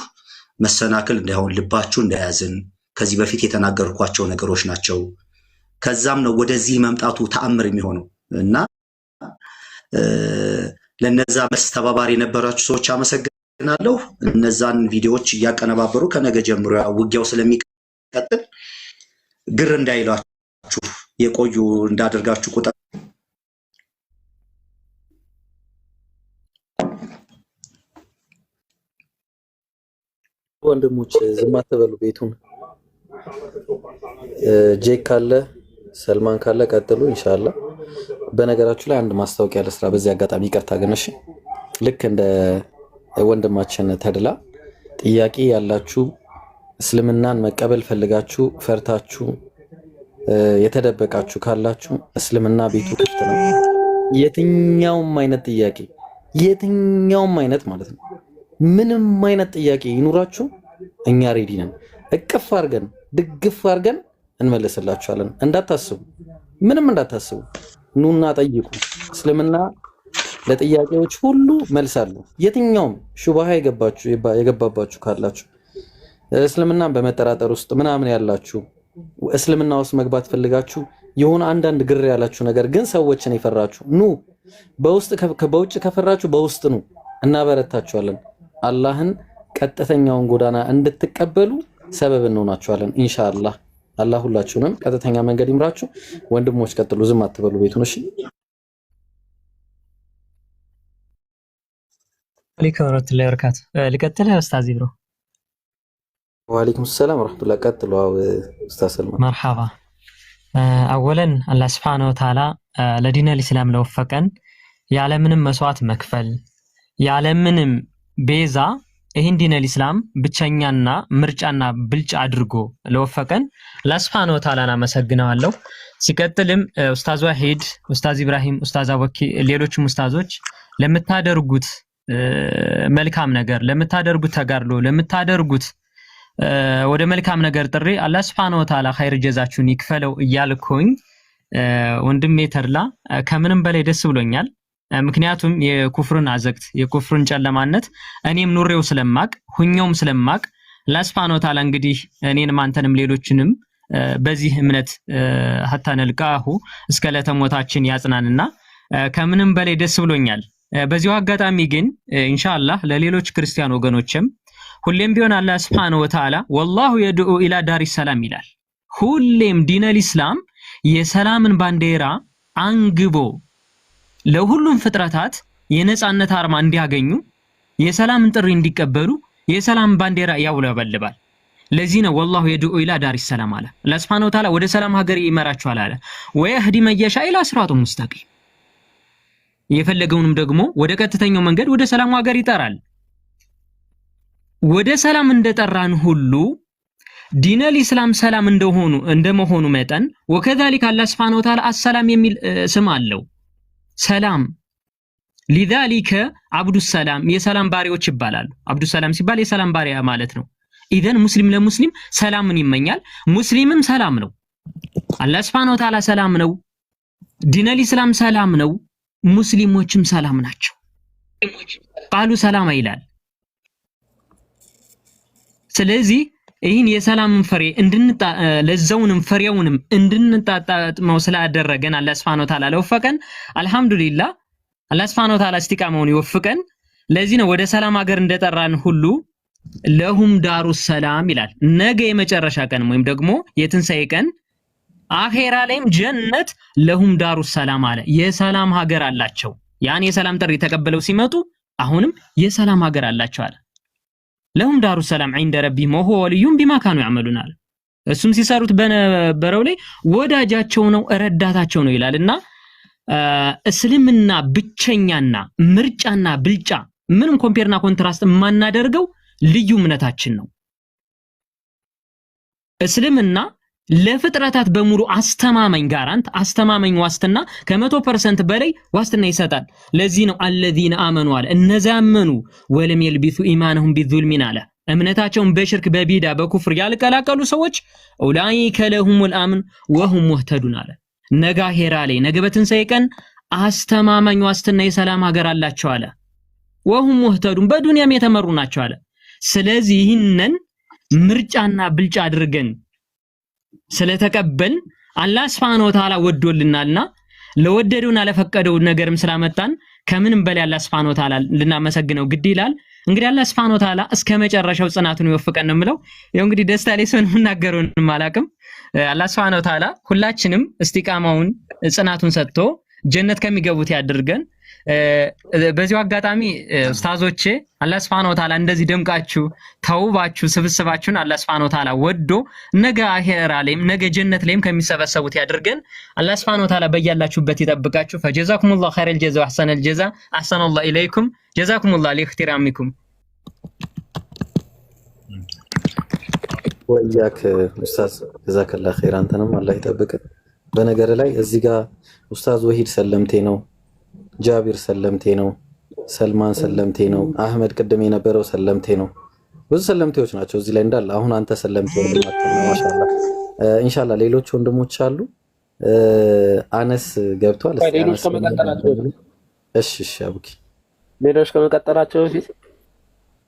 መሰናክል እንዳይሆን ልባችሁ እንዳያዝን ከዚህ በፊት የተናገርኳቸው ነገሮች ናቸው። ከዛም ነው ወደዚህ መምጣቱ ተአምር የሚሆነው እና ለነዛ መልስ ተባባሪ የነበራችሁ ሰዎች አመሰግናለሁ። እነዛን ቪዲዮዎች እያቀነባበሩ ከነገ ጀምሮ ውጊያው ስለሚቀጥል ግር እንዳይላችሁ የቆዩ እንዳደርጋችሁ ቁጥር ወንድሞች ዝም አትበሉ። ቤቱን ጄክ ካለ ሰልማን ካለ ቀጥሉ ኢንሻአላህ። በነገራችሁ ላይ አንድ ማስታወቂያ ለስራ በዚህ አጋጣሚ ይቅርታ ግን እሺ፣ ልክ እንደ ወንድማችን ተድላ ጥያቄ ያላችሁ እስልምናን መቀበል ፈልጋችሁ ፈርታችሁ የተደበቃችሁ ካላችሁ እስልምና ቤቱ ክፍት ነው። የትኛውም አይነት ጥያቄ የትኛውም አይነት ማለት ነው ምንም አይነት ጥያቄ ይኑራችሁ እኛ ሬዲ ነን። እቅፍ አድርገን ድግፍ አድርገን እንመለስላችኋለን። እንዳታስቡ፣ ምንም እንዳታስቡ። ኑና ጠይቁ። እስልምና ለጥያቄዎች ሁሉ መልስ አለው። የትኛውም ሹብሃ የገባባችሁ ካላችሁ እስልምናን በመጠራጠር ውስጥ ምናምን ያላችሁ እስልምና ውስጥ መግባት ፈልጋችሁ የሆነ አንዳንድ ግር ያላችሁ ነገር ግን ሰዎችን የፈራችሁ ኑ፣ በውጭ ከፈራችሁ በውስጥ ኑ፣ እናበረታችኋለን። አላህን ቀጥተኛውን ጎዳና እንድትቀበሉ ሰበብ እንሆናችኋለን ኢንሻአላህ። አላህ ሁላችሁንም ቀጥተኛ መንገድ ይምራችሁ። ወንድሞች ቀጥሉ፣ ዝም አትበሉ ቤቱን። እሺ አለይኩም ወራህመቱላሂ ወበረካቱ። ልቀጥል ኡስታዝ ኢብሮ? ወአለይኩም ሰላም ወራህመቱላሂ። ቀጥሉ ኡስታዝ ሰልማን። መርሐባ። አወለን አላህ ሱብሓነሁ ወተዓላ ለዲነል ኢስላም ለወፈቀን ያለምንም መስዋዕት መክፈል ያለምንም ቤዛ ይህን ዲነል ኢስላም ብቸኛና ምርጫና ብልጫ አድርጎ ለወፈቀን አላህ ሱብሓነሁ ወተዓላን አመሰግነዋለሁ። ሲቀጥልም ኡስታዝ ዋሂድ፣ ኡስታዝ ኢብራሂም፣ ኡስታዝ አወኪ፣ ሌሎችም ኡስታዞች ለምታደርጉት መልካም ነገር፣ ለምታደርጉት ተጋድሎ፣ ለምታደርጉት ወደ መልካም ነገር ጥሪ አላህ ሱብሓነሁ ወተዓላ ኸይር ጀዛችሁን ይክፈለው እያልኩኝ ወንድሜ ተድላ ከምንም በላይ ደስ ብሎኛል። ምክንያቱም የኩፍርን አዘቅት የኩፍርን ጨለማነት እኔም ኑሬው ስለማቅ ሁኛውም ስለማቅ አላህ ሱብሓነሁ ወተዓላ እንግዲህ እኔንም አንተንም ሌሎችንም በዚህ እምነት ሐታ ነልቃሁ እስከ ለተሞታችን ያጽናንና ከምንም በላይ ደስ ብሎኛል። በዚሁ አጋጣሚ ግን ኢንሻአላህ ለሌሎች ክርስቲያን ወገኖችም ሁሌም ቢሆን አላህ ሱብሓነሁ ወተዓላ ወላሁ የድዑ ኢላ ዳሪስ ሰላም ይላል። ሁሌም ዲነል ኢስላም የሰላምን ባንዲራ አንግቦ ለሁሉም ፍጥረታት የነጻነት አርማ እንዲያገኙ የሰላምን ጥሪ እንዲቀበሉ የሰላም ባንዲራ ያውለበልባል። ለዚህ ነው ወላሁ የድዑ ኢላ ዳሪስ ሰላም አለ። አላህ ሱብሓነሁ ወተዓላ ወደ ሰላም ሀገር ይመራችኋል አለ። ወየህዲ መየሻ ኢላ ሲራጡን ሙስተቂም፣ የፈለገውንም ደግሞ ወደ ቀጥተኛው መንገድ ወደ ሰላም ሀገር ይጠራል። ወደ ሰላም እንደጠራን ሁሉ ዲነል ኢስላም ሰላም እንደመሆኑ መጠን ወከዛሊክ አላህ ሱብሓነሁ ወተዓላ አሰላም የሚል ስም አለው። ሰላም ሊዛሊከ አብዱ ሰላም የሰላም ባሪያዎች ይባላሉ። አብዱ ሰላም ሲባል የሰላም ባሪያ ማለት ነው። ኢዘን ሙስሊም ለሙስሊም ሰላምን ይመኛል። ሙስሊምም ሰላም ነው። አላህ ሱብሓነሁ ወተዓላ ሰላም ነው። ዲነል ኢስላም ሰላም ነው። ሙስሊሞችም ሰላም ናቸው። ቃሉ ሰላም ይላል። ስለዚህ ይህን የሰላምን ፍሬ ለዛውንም ፍሬውንም እንድንጣጣመው ስላደረገን አላህ ሱብሓነሁ ወተዓላ ለወፈቀን አልহামዱሊላህ። አላህ ሱብሓነሁ ወተዓላ እስቲቃማውን ይወፍቀን። ለዚህ ነው ወደ ሰላም ሀገር እንደጠራን ሁሉ ለሁም ዳሩ ሰላም ይላል። ነገ የመጨረሻ ቀን ወይም ደግሞ የትንሳኤ ቀን አኼራ ላይም ጀነት ለሁም ዳሩ ሰላም አለ። የሰላም ሀገር አላቸው። ያን የሰላም ጥሪ ተቀበለው ሲመጡ አሁንም የሰላም ሀገር አላቸው አለ። ለሁም ዳሩ ሰላም عند ربهم وهو وليهم بما كانوا يعملون አለ። እሱም ሲሰሩት በነበረው ላይ ወዳጃቸው ነው ረዳታቸው ነው ይላልና እስልምና ብቸኛና ምርጫና ብልጫ ምንም ኮምፔርና ኮንትራስት የማናደርገው ልዩ እምነታችን ነው። እስልምና ለፍጥረታት በሙሉ አስተማማኝ ጋራንት አስተማማኝ ዋስትና ከ100% በላይ ዋስትና ይሰጣል። ለዚህ ነው الذين آمنوا አለ እነዚያ አመኑ ወለም የልቢሱ ኢማንሁም ቢዙልሚን አለ እምነታቸውን በሽርክ በቢዳ በኩፍር ያልቀላቀሉ ሰዎች ኡላኢከ ለሁሙል አምን ወሁም ሙህተዱን አለ። ነገ አኼራ ላይ ነገ በትንሳኤ ቀን አስተማማኝ ዋስትና የሰላም ሀገር አላቸው አለ። ወሁም ሙህተዱን በዱንያም የተመሩ ናቸው አለ። ስለዚህ ይህንን ምርጫና ብልጫ አድርገን ስለተቀበል አላህ ሱብሓነሁ ወተዓላ ወዶልናልና ለወደደውና ለፈቀደው ነገርም ስላመጣን ከምንም በላይ አላህ ሱብሓነሁ ወተዓላ ልናመሰግነው ግድ ይላል። እንግዲህ አላህ ሱብሓነሁ ወተዓላ እስከ መጨረሻው ጽናቱን ይወፍቀን ነው የምለው። ያው እንግዲህ ደስታ ላይ ሰውን የምናገረውን ማላቅም አላህ ሱብሓነሁ ወተዓላ ሁላችንም እስቲቃማውን ጽናቱን ሰጥቶ ጀነት ከሚገቡት ያድርገን። በዚሁ አጋጣሚ ኡስታዞቼ አላህ Subhanahu Wa Ta'ala እንደዚህ ደምቃችሁ ተውባችሁ ስብስባችሁን አላህ Subhanahu Wa Ta'ala ወዶ ነገ አኺራ ላይም ነገ ጀነት ላይም ከሚሰበሰቡት ያድርገን። አላህ Subhanahu Wa Ta'ala በያላችሁበት ይጠብቃችሁ። ፈጀዛኩሙላሁ ኸይረል ጀዛ ወአሕሰነል ጀዛ አሕሰነላሁ ኢለይኩም ጀዛኩሙላሁ ሊኢኽቲራሚኩም። ወያክ ኡስታዝ ጀዛከላህ ኸይር አንተንም አላህ ይጠብቅ። በነገር ላይ እዚህ ጋር ኡስታዝ ወሂድ ሰለምቴ ነው፣ ጃቢር ሰለምቴ ነው፣ ሰልማን ሰለምቴ ነው፣ አህመድ ቅድም የነበረው ሰለምቴ ነው። ብዙ ሰለምቴዎች ናቸው እዚህ ላይ እንዳለ። አሁን አንተ ሰለምቴ ወንድማችን ነው ማሻአላህ። ኢንሻአላህ ሌሎች ወንድሞች አሉ። አነስ ገብቷል። ሌሎች ከመቀጠላቸው እሺ አቡኪ ሌሎች ከመቀጠላቸው በፊት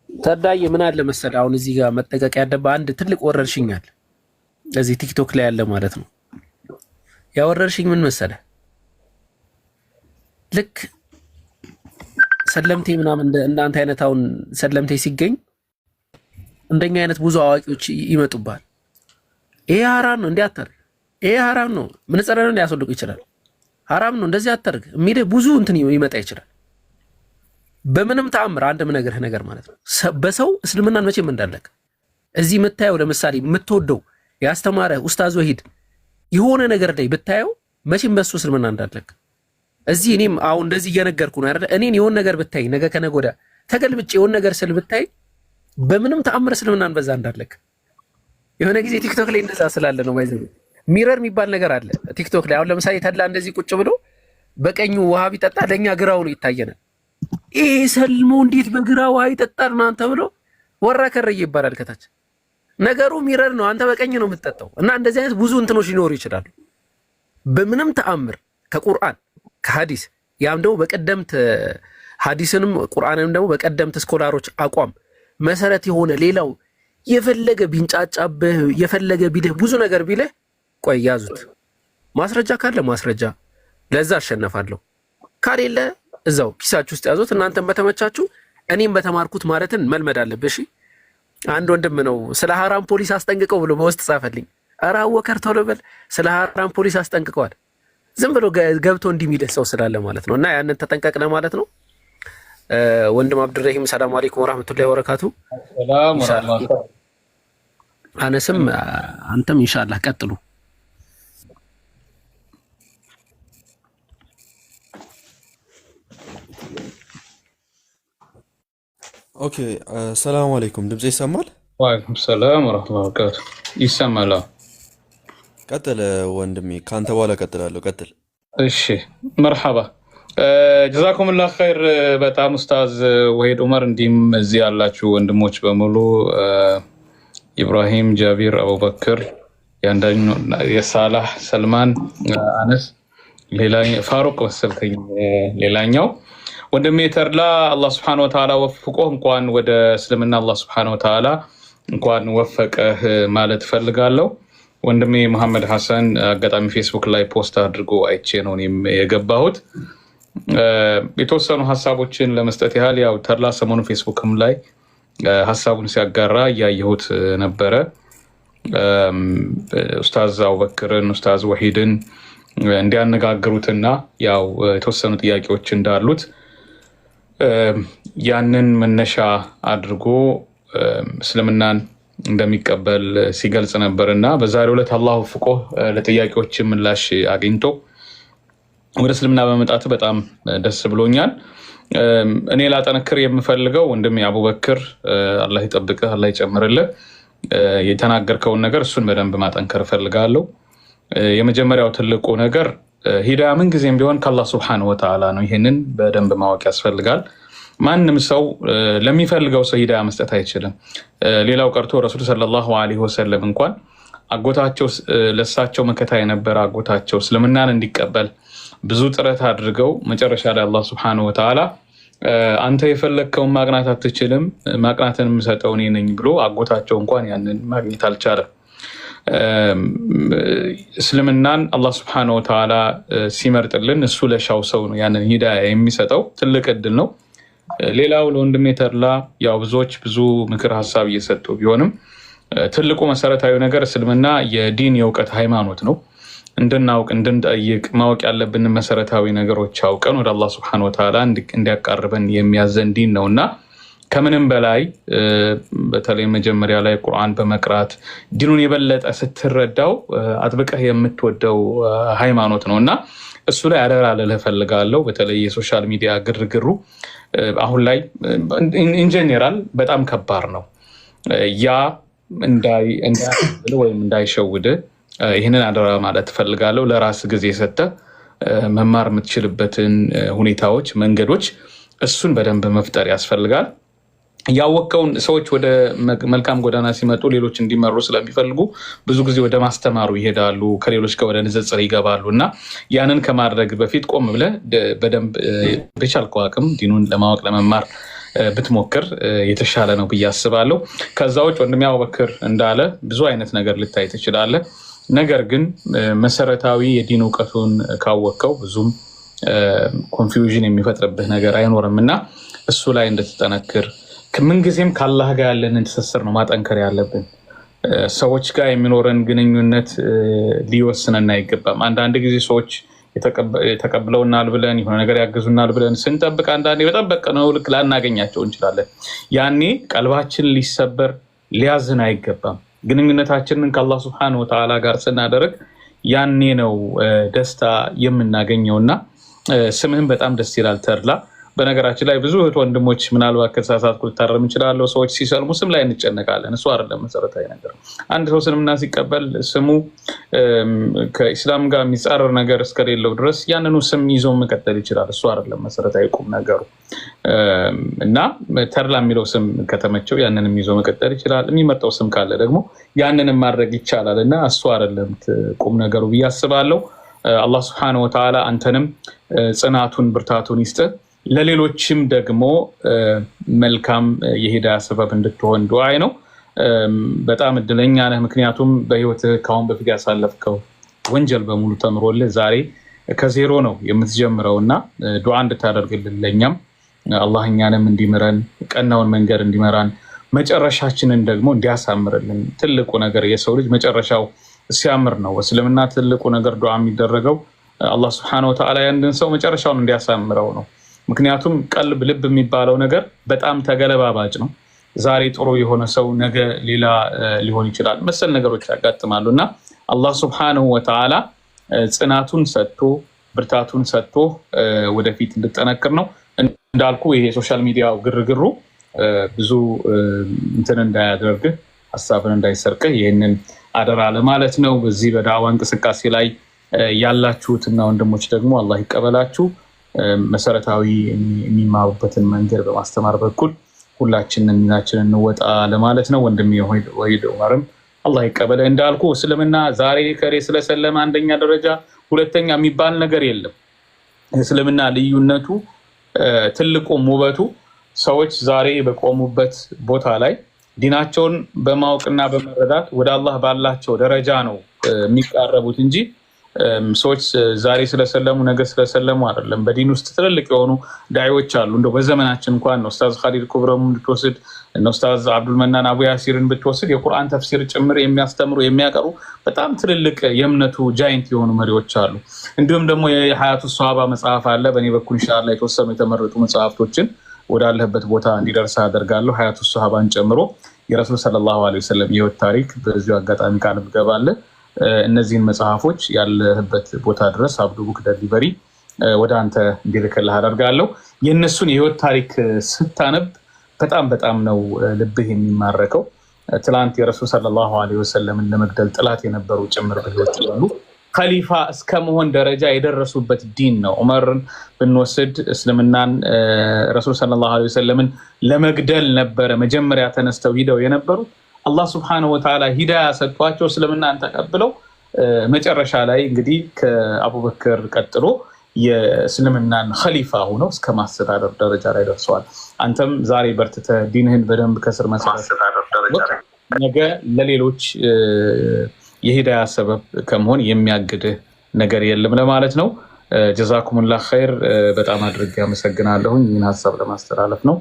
ተዳይ ምን አለ መሰለህ፣ አሁን እዚህ ጋር መጠቀቅ ያለብህ አንድ ትልቅ ወረርሽኝ አለ እዚህ ቲክቶክ ላይ ያለ ማለት ነው። ያ ወረርሽኝ ምን መሰለህ፣ ልክ ሰለምቴ ምናምን እንዳንተ አይነት አሁን ሰለምቴ ሲገኝ እንደኛ አይነት ብዙ አዋቂዎች ይመጡባል። ይሄ ሐራም ነው እንዲያተር፣ ይሄ ሐራም ነው ምን ጸረ ነው ሊያስወልቁ ይችላል። ሐራም ነው እንደዚህ አተርግ የሚል ብዙ እንትን ይመጣ ይችላል። በምንም ተአምር አንድ ምነግርህ ነገር ማለት ነው በሰው እስልምናን መቼም እንዳለክ እዚህ የምታየው ለምሳሌ የምትወደው ያስተማረ ኡስታዝ ወሂድ የሆነ ነገር ላይ ብታየው መቼም በሱ እስልምና እንዳለክ እዚህ እኔም አሁን እንደዚህ እየነገርኩ ነው አይደል? እኔን የሆነ ነገር ብታይ ነገ ከነገ ወዲያ ተገልብጬ የሆነ ነገር ስል ብታይ በምንም ተአምር እስልምናን በዛ እንዳለክ የሆነ ጊዜ ቲክቶክ ላይ እንደዛ ስላለ ነው ማይዘው ሚረር የሚባል ነገር አለ ቲክቶክ ላይ። አሁን ለምሳሌ ተላ እንደዚህ ቁጭ ብሎ በቀኙ ውሃ ቢጠጣ ለኛ ግራው ነው ይታየናል። ይሄ ሰልሞ እንዴት በግራ ውሃ ይጠጣል ማን ተብሎ ወራ ከረየ ይባላል ከታች። ነገሩ ሚረር ነው፣ አንተ በቀኝ ነው የምትጠጣው። እና እንደዚህ አይነት ብዙ እንትኖች ሊኖሩ ይችላሉ። በምንም ተአምር ከቁርአን ከሐዲስ ያም ደግሞ በቀደምት ሐዲስንም ቁርአንንም ደግሞ በቀደምት ስኮላሮች አቋም መሰረት የሆነ ሌላው የፈለገ ቢንጫጫብህ የፈለገ ቢልህ ብዙ ነገር ቢልህ ቆይ ያዙት። ማስረጃ ካለ ማስረጃ ለዛ አሸነፋለሁ፣ ካሌለ እዛው ኪሳችሁ ውስጥ ያዙት። እናንተም በተመቻችሁ እኔም በተማርኩት ማለትን መልመድ አለብሽ። አንድ ወንድም ነው ስለ ሐራም ፖሊስ አስጠንቅቀው ብሎ በውስጥ ጻፈልኝ። ኧረ አወከር ቶሎ በል ስለ ሐራም ፖሊስ አስጠንቅቀዋል። ዝም ብሎ ገብቶ እንዲሚልህ ሰው ስላለ ማለት ነው። እና ያንን ተጠንቀቅለ ማለት ነው። ወንድም አብዱረሂም ሰላም አለይኩም ወራህመቱላሂ ወበረካቱ። ሰላም ወራህመቱላሂ። አነስም አንተም ኢንሻአላህ ቀጥሉ። ኦኬ ሰላም አለይኩም። ድምጽ ይሰማል? ወአለይኩም ሰላም ወራህመቱላሂ ወበረካቱ። ይሰማል? ቀጥል ወንድሜ፣ ካንተ በኋላ ቀጥላለሁ። ቀጥል። እሺ መርሐባ። ጀዛኩሙላህ ኸይር በጣም ኡስታዝ ወሂድ ዑመር፣ እንዲህም እዚህ ያላችሁ ወንድሞች በሙሉ ኢብራሂም፣ ጃቢር፣ አቡበክር፣ የሳላህ፣ ሰልማን፣ አነስ፣ ሌላኛው ፋሩቅ መሰልከኝ፣ ሌላኛው ወንድሜ ተድላ አላህ Subhanahu Wa Ta'ala ወፍቆህ እንኳን ወደ እስልምና አላህ Subhanahu Wa Ta'ala እንኳን ወፈቀህ ማለት ፈልጋለሁ። ወንድሜ መሐመድ ሐሰን አጋጣሚ ፌስቡክ ላይ ፖስት አድርጎ አይቼ ነው እኔም የገባሁት። የተወሰኑ ሐሳቦችን ለመስጠት ያህል ያው ተድላ ሰሞኑ ፌስቡክም ላይ ሐሳቡን ሲያጋራ ያየሁት ነበረ። ኡስታዝ አቡበክርን ኡስታዝ ወሂድን እንዲያነጋግሩትና ያው የተወሰኑ ጥያቄዎች እንዳሉት ያንን መነሻ አድርጎ እስልምናን እንደሚቀበል ሲገልጽ ነበርና በዛሬው ዕለት አላህ ወፍቆ ለጥያቄዎች ምላሽ አግኝቶ ወደ እስልምና በመምጣቱ በጣም ደስ ብሎኛል። እኔ ላጠነክር የምፈልገው ወንድሜ አቡበክር አላህ ይጠብቅህ፣ አላህ ይጨምርልህ፣ የተናገርከውን ነገር እሱን በደንብ ማጠንከር ፈልጋለሁ። የመጀመሪያው ትልቁ ነገር ሂዳያ ምን ጊዜም ቢሆን ከአላህ Subhanahu Wa Ta'ala ነው። ይሄንን በደንብ ማወቅ ያስፈልጋል። ማንም ሰው ለሚፈልገው ሰው ሂዳያ መስጠት አይችልም። ሌላው ቀርቶ ረሱል ሰለላሁ ዐለይሂ ወሰለም እንኳን አጎታቸው ለሳቸው መከታ የነበረ አጎታቸው እስልምናን እንዲቀበል ብዙ ጥረት አድርገው መጨረሻ ላይ አላህ Subhanahu Wa Ta'ala አንተ የፈለከውን ማቅናት አትችልም፣ ማቅናትን የምሰጠው እኔ ነኝ ብሎ አጎታቸው እንኳን ያንን ማግኘት አልቻለም። እስልምናን አላህ Subhanahu Wa Ta'ala ሲመርጥልን እሱ ለሻው ሰው ነው ያንን ሂዳያ የሚሰጠው። ትልቅ እድል ነው። ሌላው ለወንድሜ ተድላ ያው ብዙዎች ብዙ ምክር ሐሳብ እየሰጡ ቢሆንም ትልቁ መሰረታዊ ነገር እስልምና የዲን የእውቀት ሃይማኖት ነው። እንድናውቅ እንድንጠይቅ ማወቅ ያለብን መሰረታዊ ነገሮች አውቀን ወደ አላህ Subhanahu Wa Ta'ala እንዲያቃርበን የሚያዘን ዲን ነውና ከምንም በላይ በተለይ መጀመሪያ ላይ ቁርአን በመቅራት ዲኑን የበለጠ ስትረዳው አጥብቀህ የምትወደው ሃይማኖት ነውና እሱ ላይ አደራ ልፈልጋለሁ። በተለይ የሶሻል ሚዲያ ግርግሩ አሁን ላይ ኢን ጀነራል በጣም ከባድ ነው። ያ እንዳይሸውድ ይህንን አደራ ማለት ፈልጋለሁ። ለራስ ጊዜ ሰጠ መማር የምትችልበትን ሁኔታዎች መንገዶች እሱን በደንብ መፍጠር ያስፈልጋል። ያወቀውን ሰዎች ወደ መልካም ጎዳና ሲመጡ ሌሎች እንዲመሩ ስለሚፈልጉ ብዙ ጊዜ ወደ ማስተማሩ ይሄዳሉ፣ ከሌሎች ጋር ወደ ንጽጽር ይገባሉና ያንን ከማድረግ በፊት ቆም ብለህ በደንብ በቻልከው አቅም ዲኑን ለማወቅ ለመማር ብትሞክር የተሻለ ነው ብዬ አስባለሁ። ከዛ ውጭ ወንድሜ አቡበክር እንዳለ ብዙ አይነት ነገር ልታይ ትችላለህ። ነገር ግን መሰረታዊ የዲን ዕውቀቱን ካወቀው ብዙም ኮንፊውዥን የሚፈጥርብህ ነገር አይኖርምና እሱ ላይ እንድትጠነክር ከምንጊዜም ከአላህ ጋር ያለንን ትስስር ነው ማጠንከር ያለብን። ሰዎች ጋር የሚኖረን ግንኙነት ሊወስነን አይገባም። አንዳንድ ጊዜ ሰዎች የተቀብለውናል ብለን የሆነ ነገር ያገዙናል ብለን ስንጠብቅ አንዳንዴ በጠበቅነው ልክ ላናገኛቸው እንችላለን። ያኔ ቀልባችን ሊሰበር ሊያዝን አይገባም። ግንኙነታችንን ከአላህ Subhanahu Wa Ta'ala ጋር ስናደርግ ያኔ ነው ደስታ የምናገኘውና ስምህን በጣም ደስ ይላል ተድላ። በነገራችን ላይ ብዙ እህት ወንድሞች ምናልባት ከተሳሳትኩ ልታረም እንችላለሁ። ሰዎች ሲሰልሙ ስም ላይ እንጨነቃለን። እሱ አይደለም መሰረታዊ ነገር። አንድ ሰው እስልምና ሲቀበል ስሙ ከኢስላም ጋር የሚጻረር ነገር እስከሌለው ድረስ ያንኑ ስም ይዞ መቀጠል ይችላል። እሱ አይደለም መሰረታዊ ቁም ነገሩ እና ተድላ የሚለው ስም ከተመቸው ያንንም ይዞ መቀጠል ይችላል። የሚመርጠው ስም ካለ ደግሞ ያንንም ማድረግ ይቻላል እና እሱ አይደለም ቁም ነገሩ ብዬ አስባለሁ። አላህ Subhanahu Wa Ta'ala አንተንም ጽናቱን ብርታቱን ይስጥህ። ለሌሎችም ደግሞ መልካም የሂዳያ ሰበብ እንድትሆን ዱዓይ ነው። በጣም እድለኛ ነህ። ምክንያቱም በህይወትህ ካሁን በፊት ያሳለፍከው ወንጀል በሙሉ ተምሮልህ ዛሬ ከዜሮ ነው የምትጀምረውና ዱዓ እንድታደርግልን ለኛም አላህ እኛንም እንዲምረን ቀናውን መንገድ እንዲመራን መጨረሻችንን ደግሞ እንዲያሳምርልን። ትልቁ ነገር የሰው ልጅ መጨረሻው ሲያምር ነው። እስልምና ትልቁ ነገር ዱዓ የሚደረገው አላህ Subhanahu Wa Ta'ala ያንድን ሰው መጨረሻውን እንዲያሳምረው ነው። ምክንያቱም ቀልብ ልብ የሚባለው ነገር በጣም ተገለባባጭ ነው። ዛሬ ጥሩ የሆነ ሰው ነገ ሌላ ሊሆን ይችላል። መሰል ነገሮች ያጋጥማሉና አላህ Subhanahu Wa Ta'ala ጽናቱን ሰጥቶ ብርታቱን ሰጥቶ ወደፊት እንድጠነክር ነው። እንዳልኩ ይሄ ሶሻል ሚዲያው ግርግሩ ብዙ እንትን እንዳያደርግ ሐሳብን እንዳይሰርቅህ ይሄንን አደራ ለማለት ነው። በዚህ በዳዋ እንቅስቃሴ ላይ ያላችሁትና ወንድሞች ደግሞ አላህ ይቀበላችሁ። መሰረታዊ የሚማሩበትን መንገድ በማስተማር በኩል ሁላችንን ሚናችንን እንወጣ ለማለት ነው። ወንድሜ ወሂድ ዑመርም አላህ ይቀበለ። እንዳልኩ እስልምና ዛሬ ከሬ ስለሰለመ አንደኛ ደረጃ ሁለተኛ የሚባል ነገር የለም። እስልምና ልዩነቱ ትልቁ ውበቱ ሰዎች ዛሬ በቆሙበት ቦታ ላይ ዲናቸውን በማወቅና በመረዳት ወደ አላህ ባላቸው ደረጃ ነው የሚቃረቡት እንጂ ሰዎች ዛሬ ስለሰለሙ ነገ ስለሰለሙ አይደለም። በዲን ውስጥ ትልልቅ የሆኑ ዳዒዎች አሉ። እንደው በዘመናችን እንኳን ነው ኡስታዝ ኻሊድ ኩብረሙን ብትወስድ እነ ኡስታዝ አብዱል መናን አቡ ያሲርን ብትወስድ የቁርአን ተፍሲር ጭምር የሚያስተምሩ የሚያቀሩ በጣም ትልልቅ የእምነቱ ጃይንት የሆኑ መሪዎች አሉ። እንዲሁም ደግሞ የሐያቱ ሷሃባ መጽሐፍ አለ። በእኔ በኩል ኢንሻአላህ የተወሰኑ የተመረጡ መጽሐፍቶችን ወዳለህበት ቦታ እንዲደርስ አደርጋለሁ። ሐያቱ ሷሃባን ጨምሮ የረሱል ሰለላሁ ዐለይሂ ወሰለም የህይወት ታሪክ በዚሁ አጋጣሚ ቃል ብገባለህ እነዚህን መጽሐፎች ያለህበት ቦታ ድረስ አብዱ ቡክ ዴሊቨሪ ወደ አንተ እንዲልክልህ አደርጋለሁ። የእነሱን የህይወት ታሪክ ስታነብ በጣም ነው ልብህ የሚማረከው። ትላንት የረሱል ሰለላሁ ዐለይሂ ወሰለምን ለመግደል ጥላት የነበሩ ጭምር በህይወት ያሉ ኸሊፋ እስከመሆን ደረጃ የደረሱበት ዲን ነው። ዑመርን ብንወስድ እስልምናን ረሱል ሰለላሁ ዐለይሂ ወሰለምን ለመግደል ነበረ መጀመሪያ ተነስተው ሂደው የነበሩት። አላህ Subhanahu Wa Ta'ala ሂዳያ ሰጥቷቸው እስልምናን ተቀብለው መጨረሻ ላይ እንግዲህ ከአቡበክር ቀጥሎ የእስልምናን ኸሊፋ ሆነው እስከ ማስተዳደር ደረጃ ላይ ደርሰዋል። አንተም ዛሬ በርትተህ ዲንህን በደንብ ከስር መሰረት ነገ ለሌሎች የሂዳያ ሰበብ ከመሆን የሚያግድህ ነገር የለም ለማለት ነው። ጀዛኩሙላህ ኸይር። በጣም አድርጌ አመሰግናለሁ። ይህን ሀሳብ ለማስተላለፍ ነው።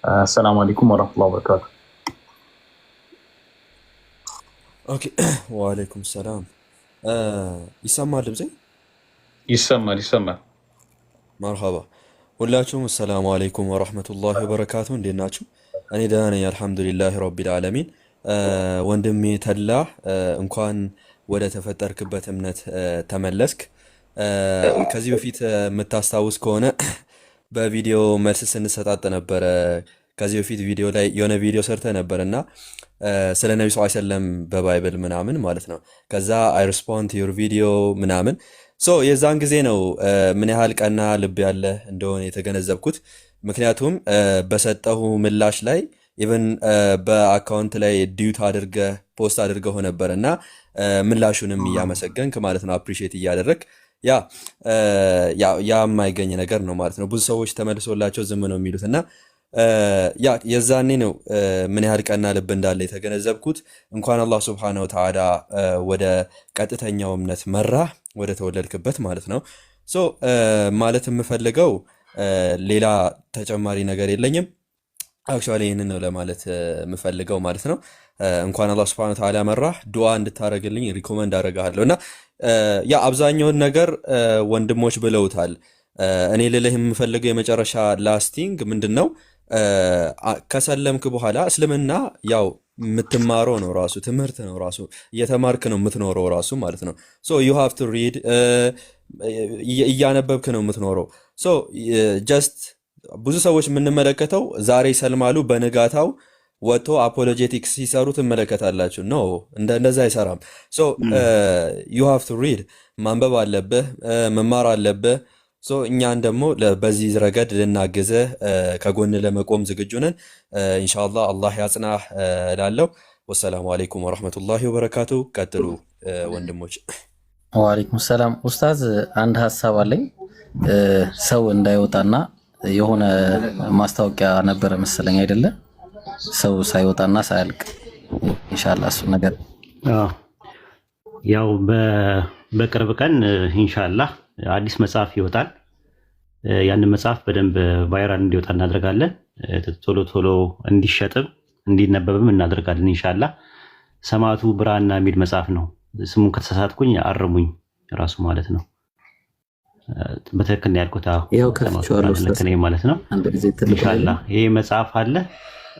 አሰላሙ አለይኩም ወራህመቱላሂ ወበረካቱ። ኦኬ ወአለይኩም ሰላም ይሰማል ድምጼ? ይሰማል ይሰማል። መርሃባ ሁላችሁም አሰላሙ አለይኩም ወረሕመቱላሂ ወበረካቱ። እንዴት ናችሁ? እኔ ደህና ነኝ አልሐምዱሊላህ ረቢል ዓለሚን። ወንድሜ ተድላ እንኳን ወደ ተፈጠርክበት እምነት ተመለስክ። ከዚህ በፊት የምታስታውስ ከሆነ በቪዲዮ መልስ ስንሰጣጥ ነበረ። ከዚህ በፊት ቪዲዮ ላይ የሆነ ቪዲዮ ሰርተ ነበር እና ስለ ነቢ ስ ሰለም በባይብል ምናምን ማለት ነው። ከዛ አይ ሪስፖንድ ዩር ቪዲዮ ምናምን የዛን ጊዜ ነው ምን ያህል ቀና ልብ ያለ እንደሆነ የተገነዘብኩት። ምክንያቱም በሰጠሁ ምላሽ ላይ ኢቨን በአካውንት ላይ ዲዩት አድርገህ ፖስት አድርገው ነበር እና ምላሹንም እያመሰገንክ ማለት ነው አፕሪሺየት እያደረግ ያ የማይገኝ ነገር ነው ማለት ነው። ብዙ ሰዎች ተመልሶላቸው ዝም ነው የሚሉት እና ያ የዛኔ ነው ምን ያህል ቀና ልብ እንዳለ የተገነዘብኩት። እንኳን አላህ ሱብሓነሁ ወተዓላ ወደ ቀጥተኛው እምነት መራ ወደ ተወለድክበት ማለት ነው። ማለት የምፈልገው ሌላ ተጨማሪ ነገር የለኝም። አክቹዋሊ ይህንን ነው ለማለት የምፈልገው ማለት ነው። እንኳን አላህ ሱብሓነሁ ወተዓላ መራህ፣ ዱዓ እንድታረግልኝ ሪኮመንድ አደርግሃለሁ እና ያ አብዛኛውን ነገር ወንድሞች ብለውታል። እኔ ልልህ የምፈልገው የመጨረሻ ላስቲንግ ምንድን ነው፣ ከሰለምክ በኋላ እስልምና ያው የምትማረው ነው ራሱ ትምህርት ነው ራሱ እየተማርክ ነው የምትኖረው ራሱ ማለት ነው። ዩ ሃቭ ቱ ሪድ እያነበብክ ነው የምትኖረው። ጀስት ብዙ ሰዎች የምንመለከተው ዛሬ ይሰልማሉ፣ በንጋታው ወጥቶ አፖሎጄቲክስ ሲሰሩ ትመለከታላችሁ። ኖ እንደዛ አይሰራም። ዩ ሃቭ ቱ ሪድ ማንበብ አለብህ፣ መማር አለብህ። እኛን ደግሞ በዚህ ረገድ ልናግዝህ ከጎን ለመቆም ዝግጁ ነን። ኢንሻአላህ አላህ ያጽናህ እላለሁ። ወሰላሙ አለይኩም ወረሕመቱላሂ ወበረካቱ። ቀጥሉ ወንድሞች። ወአለይኩም ሰላም ኡስታዝ፣ አንድ ሀሳብ አለኝ። ሰው እንዳይወጣና የሆነ ማስታወቂያ ነበረ መሰለኝ አይደለ? ሰው ሳይወጣና ሳያልቅ ኢንሻአላህ እሱ ነገር ያው በቅርብ ቀን ኢንሻአላህ አዲስ መጽሐፍ ይወጣል። ያንን መጽሐፍ በደንብ ቫይራል እንዲወጣ እናደርጋለን። ቶሎ ቶሎ እንዲሸጥም እንዲነበብም እናደርጋለን ኢንሻአላህ። ሰማዕቱ ብራና የሚል መጽሐፍ ነው። ስሙን ከተሳሳትኩኝ አርሙኝ ራሱ ማለት ነው። በትክክል ያልኩት ያው ከፍቼዋለሁ ማለት ነው ኢንሻአላህ። ይሄ መጽሐፍ አለ።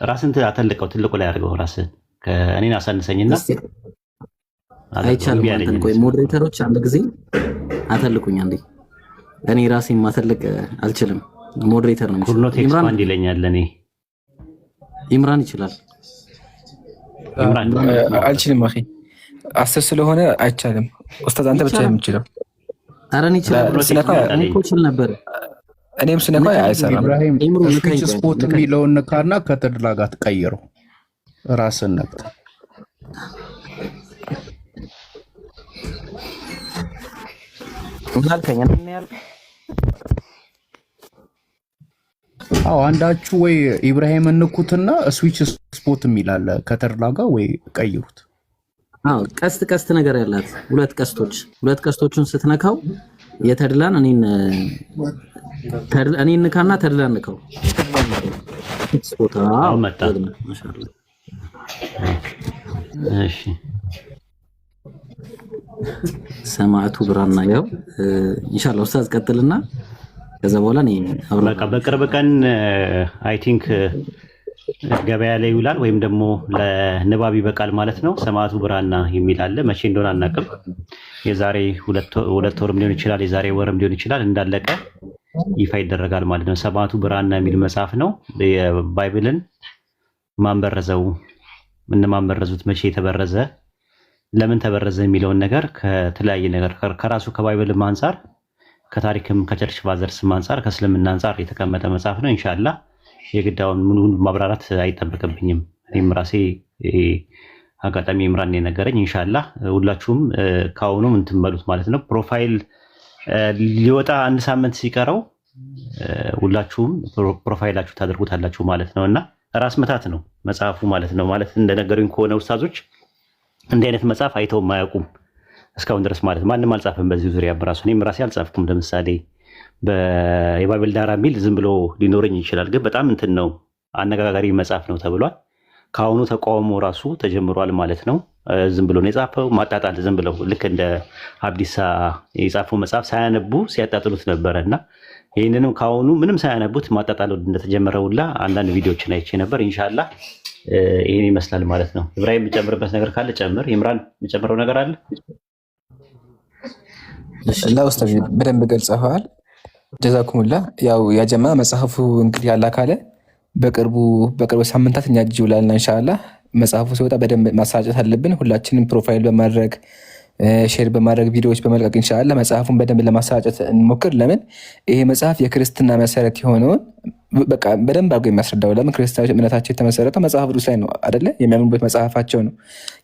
ራስን አተልቀው ትልቁ ላይ አድርገው ራስን ከእኔን አሳንሰኝና አይቻልም። አንተን ቆይ ሞዴሬተሮች አንድ ጊዜ አተልቁኝ አንዴ። እኔ ራሴን ማተልቅ አልችልም። ሞዴሬተር ነው ሁሉ ኤክስፓንድ ይለኛል። እኔ ኢምራን ይችላል። ኢምራን አልችልም። አኺ 10 ስለሆነ አይቻልም። ኡስታዝ አንተ ብቻ የምትችለው። ኧረ እኔ እችላለሁ። እኔ እኮ እችል ነበር። እኔም ስነካ አይሰራም። ኢብራሂም ስዊች ስፖት የሚለውን ነካና ከተድላ ጋር ተቀይረው ራስን ነክተ ምናልከኝ እንዴ ያል አንዳችሁ ወይ ኢብራሂም እንኩትና ስዊች ስፖት የሚላል ከተድላ ጋር ወይ ቀይሩት። ቀስት ነገር ያላት ሁለት ቀስቶችን ስትነካው የተድላን እኔን ንካና ተድላን ንካው። ስፖታው መጣ። ማሻአላህ እሺ። ሰማዕቱ ብራና ያው ኢንሻአላህ ኡስታዝ ቀጥልና ከዛ በኋላ እኔ በቃ በቅርብ ቀን አይ ቲንክ ገበያ ላይ ይውላል ወይም ደግሞ ለንባብ ይበቃል ማለት ነው። ሰማዕቱ ብራና የሚል አለ። መቼ እንደሆነ አናውቅም። የዛሬ ሁለት ወርም ሊሆን ይችላል፣ የዛሬ ወርም ሊሆን ይችላል። እንዳለቀ ይፋ ይደረጋል ማለት ነው። ሰማዕቱ ብራና የሚል መጽሐፍ ነው። የባይብልን ማንበረዘው ምን ማንበረዙት፣ መቼ የተበረዘ፣ ለምን ተበረዘ የሚለውን ነገር ከተለያየ ነገር ከራሱ ከባይብልም አንፃር ከታሪክም ከቸርች ፋዘርስም አንፃር ከእስልምና አንፃር የተቀመጠ መጽሐፍ ነው። ኢንሻአላህ የግዳውን ሙሉ ማብራራት አይጠበቅብኝም። እኔም ራሴ አጋጣሚ ኢምራን የነገረኝ ኢንሻአላህ ሁላችሁም ካሁኑም እንትን በሉት ማለት ነው። ፕሮፋይል ሊወጣ አንድ ሳምንት ሲቀረው ሁላችሁም ፕሮፋይላችሁ ታደርጉታላችሁ ማለት ነውና ራስ መታት ነው መጽሐፉ ማለት ነው። ማለት እንደነገሩኝ ከሆነ ኡስታዞች እንዲህ አይነት መጽሐፍ አይተው ማያውቁም እስካሁን ድረስ ማለት ማንም አልጻፈም በዚህ ዙሪያ። በራሱ እኔም ራሴ አልጻፍኩም። ለምሳሌ የባይብል ዳራ የሚል ዝም ብሎ ሊኖረኝ ይችላል፣ ግን በጣም እንትን ነው አነጋጋሪ መጽሐፍ ነው ተብሏል። ከአሁኑ ተቃውሞ ራሱ ተጀምሯል ማለት ነው። ዝም ብሎ ነው የጻፈው ማጣጣል፣ ዝም ብለው ልክ እንደ አብዲሳ የጻፈው መጽሐፍ ሳያነቡ ሲያጣጥሉት ነበረ እና ይህንንም ከአሁኑ ምንም ሳያነቡት ማጣጣል እንደተጀመረ ሁላ አንዳንድ ቪዲዮዎችን አይቼ ነበር። ኢንሻላህ ይህን ይመስላል ማለት ነው። ኢብራሂም የምጨምርበት ነገር ካለ ጨምር። ኢምራን የምጨምረው ነገር አለ? ኡስታዝ በደንብ ገልጸዋል። ጀዛኩሙላ። ያው ያጀማ መጽሐፉ እንግዲህ ያላ ካለ በቅርቡ ሳምንታት እኛ እጅ ይውላልና ኢንሻአላህ መጽሐፉ ሲወጣ በደንብ ማሰራጨት አለብን። ሁላችንም ፕሮፋይል በማድረግ ሼር በማድረግ ቪዲዮዎች በመልቀቅ ኢንሻአላህ መጽሐፉን በደንብ ለማሰራጨት እንሞክር። ለምን ይሄ መጽሐፍ የክርስትና መሰረት የሆነውን በቃ በደንብ አድርጎ የሚያስረዳው። ለምን ክርስቲያኖች እምነታቸው የተመሰረተው መጽሐፍ ቅዱስ ላይ ነው አይደለ? የሚያምኑበት መጽሐፋቸው ነው።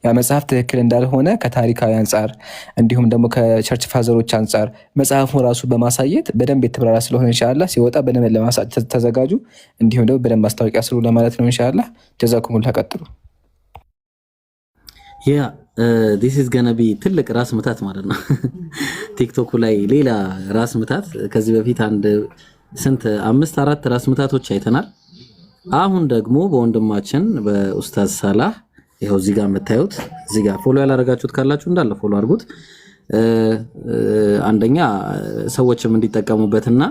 ያ መጽሐፍ ትክክል እንዳልሆነ ከታሪካዊ አንጻር እንዲሁም ደግሞ ከቸርች ፋዘሮች አንጻር መጽሐፉን ራሱ በማሳየት በደንብ የተብራራ ስለሆነ ኢንሻአላህ ሲወጣ በደንብ ለማሳየት ተዘጋጁ። እንዲሁም ደግሞ በደንብ ማስታወቂያ ስሩ ለማለት ነው ኢንሻአላህ። ጀዛኩሙላህ። ተቀጥሉ። ያ ዲስ ኢዝ ገና ቢ ትልቅ ራስ ምታት ማለት ነው። ቲክቶክ ላይ ሌላ ራስ ምታት ከዚህ በፊት አንድ ስንት 5-4 ራስ ምታቶች አይተናል። አሁን ደግሞ በወንድማችን በኡስታዝ ሳላህ ይኸው እዚህ ጋር የምታዩት እዚህ ጋር ፎሎ ያላረጋችሁት ካላችሁ እንዳለ ፎሎ አድርጉት። አንደኛ ሰዎችም እንዲጠቀሙበትና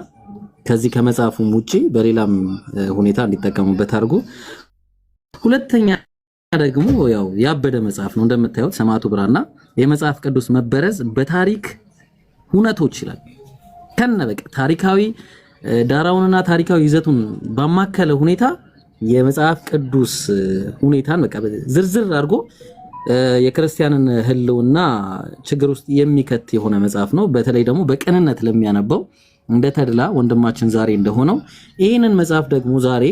ከዚህ ከመጽሐፉም ውጪ በሌላም ሁኔታ እንዲጠቀሙበት አድርጉ። ሁለተኛ ደግሞ ያው ያበደ መጽሐፍ ነው እንደምታዩት ሰማዕቱ ብራና የመጽሐፍ ቅዱስ መበረዝ በታሪክ ሁነቶች ይላል ከነበቀ ታሪካዊ ዳራውንና ታሪካዊ ይዘቱን ባማከለ ሁኔታ የመጽሐፍ ቅዱስ ሁኔታን በቃ ዝርዝር አድርጎ የክርስቲያንን ህልውና ችግር ውስጥ የሚከት የሆነ መጽሐፍ ነው። በተለይ ደግሞ በቅንነት ለሚያነበው እንደ ተድላ ወንድማችን ዛሬ እንደሆነው ይህንን መጽሐፍ ደግሞ ዛሬ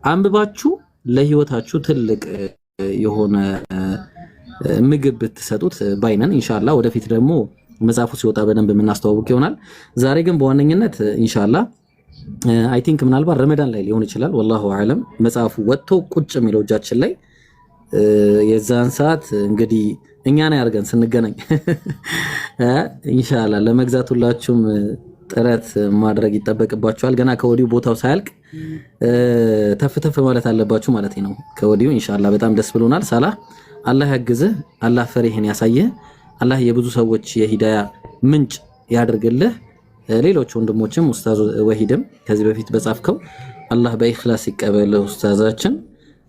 አንብባችሁ ለህይወታችሁ ትልቅ የሆነ ምግብ ብትሰጡት ባይነን ኢንሻአላህ። ወደፊት ደግሞ መጽሐፉ ሲወጣ በደንብ የምናስተዋውቅ ይሆናል። ዛሬ ግን በዋነኝነት ኢንሻአላህ አይ ቲንክ ምናልባት ረመዳን ላይ ሊሆን ይችላል፣ ወላሁ አለም መጽሐፉ ወጥቶ ቁጭ የሚለው እጃችን ላይ የዛን ሰዓት እንግዲህ እኛን ያርገን ስንገናኝ ኢንሻአላህ ለመግዛት ሁላችሁም ጥረት ማድረግ ይጠበቅባችኋል። ገና ከወዲሁ ቦታው ሳያልቅ ተፍተፍ ማለት አለባችሁ ማለት ነው ከወዲሁ ኢንሻአላህ። በጣም ደስ ብሎናል። ሳላህ አላህ ያግዝህ፣ አላህ ፈሪህን ያሳየህ፣ አላህ የብዙ ሰዎች የሂዳያ ምንጭ ያድርግልህ። ሌሎች ወንድሞችም ኡስታዝ ወሂድም ከዚህ በፊት በጻፍከው አላህ በኢኽላስ ይቀበልህ ኡስታዛችን፣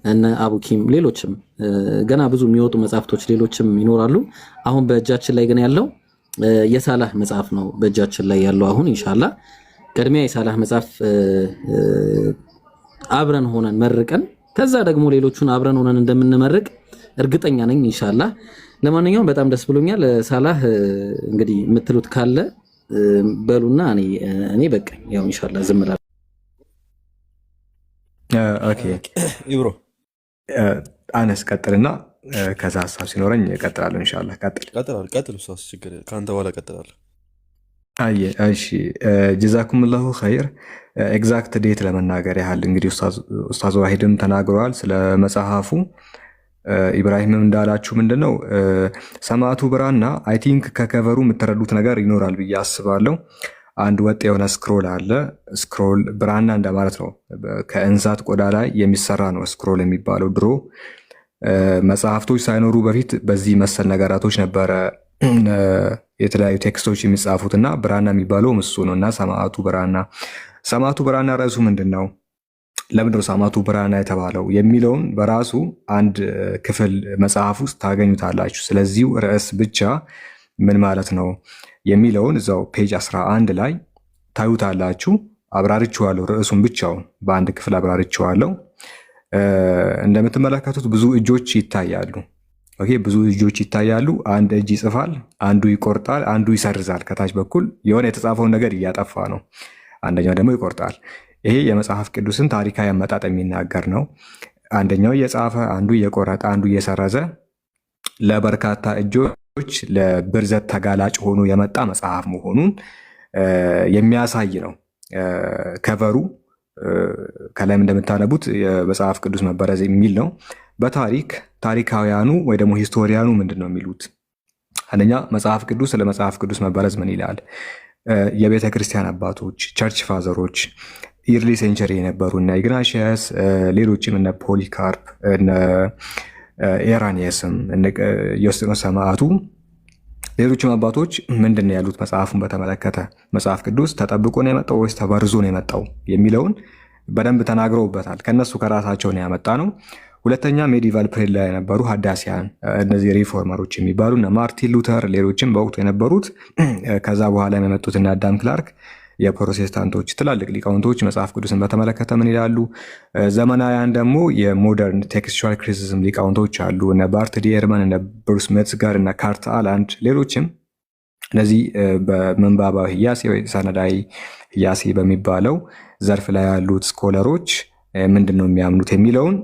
እነ አቡኪም ሌሎችም ገና ብዙ የሚወጡ መጽሐፍቶች ሌሎችም ይኖራሉ። አሁን በእጃችን ላይ ግን ያለው የሳላህ መጽሐፍ ነው በእጃችን ላይ ያለው አሁን ኢንሻአላህ። ቅድሚያ የሳላህ መጽሐፍ አብረን ሆነን መርቀን ከዛ ደግሞ ሌሎቹን አብረን ሆነን እንደምንመርቅ እርግጠኛ ነኝ ኢንሻአላህ። ለማንኛውም በጣም ደስ ብሎኛል። ሳላህ እንግዲህ የምትሉት ካለ በሉና እኔ በቃኝ ያው ኢንሻአላህ ዝም እላለሁ። ኦኬ ኢብሮ አነስ ቀጥልና ከዛ ሀሳብ ሲኖረኝ እቀጥላለሁ ኢንሻአላህ። ቀጥል ኡስታዝ፣ ችግር ከአንተ በኋላ እቀጥላለሁ። እሺ ጀዛኩሙላሁ ኸይር። ኤግዛክት ዴት ለመናገር ያህል እንግዲህ ኡስታዝ ዋሂድም ተናግረዋል ስለ መጽሐፉ። ኢብራሂምም እንዳላችሁ ምንድነው ሰማዕቱ ብራና አይ ቲንክ ከከቨሩ የምትረዱት ነገር ይኖራል ብዬ አስባለሁ። አንድ ወጥ የሆነ ስክሮል አለ። ስክሮል ብራና እንደማለት ነው። ከእንስሳት ቆዳ ላይ የሚሰራ ነው ስክሮል የሚባለው። ድሮ መጽሐፍቶች ሳይኖሩ በፊት በዚህ መሰል ነገራቶች ነበረ የተለያዩ ቴክስቶች የሚጻፉት እና ብራና የሚባለው እሱ ነው። እና ሰማዕቱ ብራና ርዕሱ ምንድን ነው? ለምንድነው ሰማዕቱ ብራና የተባለው የሚለውን በራሱ አንድ ክፍል መጽሐፍ ውስጥ ታገኙታላችሁ። ስለዚሁ ርዕስ ብቻ ምን ማለት ነው የሚለውን እዛው ፔጅ 11 ላይ ታዩታላችሁ። አብራርቼዋለሁ። ርዕሱን ብቻውን በአንድ ክፍል አብራርቼዋለሁ። እንደምትመለከቱት ብዙ እጆች ይታያሉ። ኦኬ፣ ብዙ እጆች ይታያሉ። አንድ እጅ ይጽፋል፣ አንዱ ይቆርጣል፣ አንዱ ይሰርዛል። ከታች በኩል የሆነ የተጻፈውን ነገር እያጠፋ ነው። አንደኛው ደግሞ ይቆርጣል። ይሄ የመጽሐፍ ቅዱስን ታሪካዊ አመጣጥ የሚናገር ነው። አንደኛው እየጻፈ አንዱ እየቆረጠ አንዱ እየሰረዘ ለበርካታ እጆች ለብርዘት ተጋላጭ ሆኖ የመጣ መጽሐፍ መሆኑን የሚያሳይ ነው። ከቨሩ ከላይም እንደምታነቡት የመጽሐፍ ቅዱስ መበረዝ የሚል ነው። ታሪካውያኑ ወይ ደግሞ ሂስቶሪያኑ ምንድን ነው የሚሉት? አንደኛ መጽሐፍ ቅዱስ ስለ መጽሐፍ ቅዱስ መበረዝ ምን ይላል? የቤተ ክርስቲያን አባቶች ቸርች ፋዘሮች ኢርሊ ሴንቸሪ የነበሩ እነ ኢግናሽየስ ሌሎችም እነ ፖሊካርፕ እነ ኤራኒየስም ዮስጢኖስ ሰማዕቱ ሌሎችም አባቶች ምንድን ነው ያሉት መጽሐፉን በተመለከተ መጽሐፍ ቅዱስ ተጠብቆ ነው የመጣው ወይስ ተበርዞ ነው የመጣው የሚለውን በደንብ ተናግረውበታል። ከነሱ ከራሳቸው ነው ያመጣ ነው። ሁለተኛ ሜዲቫል ፕሬድ ላይ የነበሩ ሀዳሲያን እነዚህ ሪፎርመሮች የሚባሉ እነ ማርቲን ሉተር ሌሎችም በወቅቱ የነበሩት ከዛ በኋላ የመጡት እነ አዳም ክላርክ የፕሮቴስታንቶች ትላልቅ ሊቃውንቶች መጽሐፍ ቅዱስን በተመለከተ ምን ይላሉ? ዘመናውያን ደግሞ የሞደርን ቴክስቹዋል ክሪቲሲዝም ሊቃውንቶች አሉ እነ ባርት ዲየርመን እነ ብሩስ ሜትዝገር እነ ካርት አላንድ ሌሎችም። እነዚህ በምንባባዊ ህያሴ ወይ ሰነዳዊ ህያሴ በሚባለው ዘርፍ ላይ ያሉት ስኮለሮች ምንድን ነው የሚያምኑት የሚለውን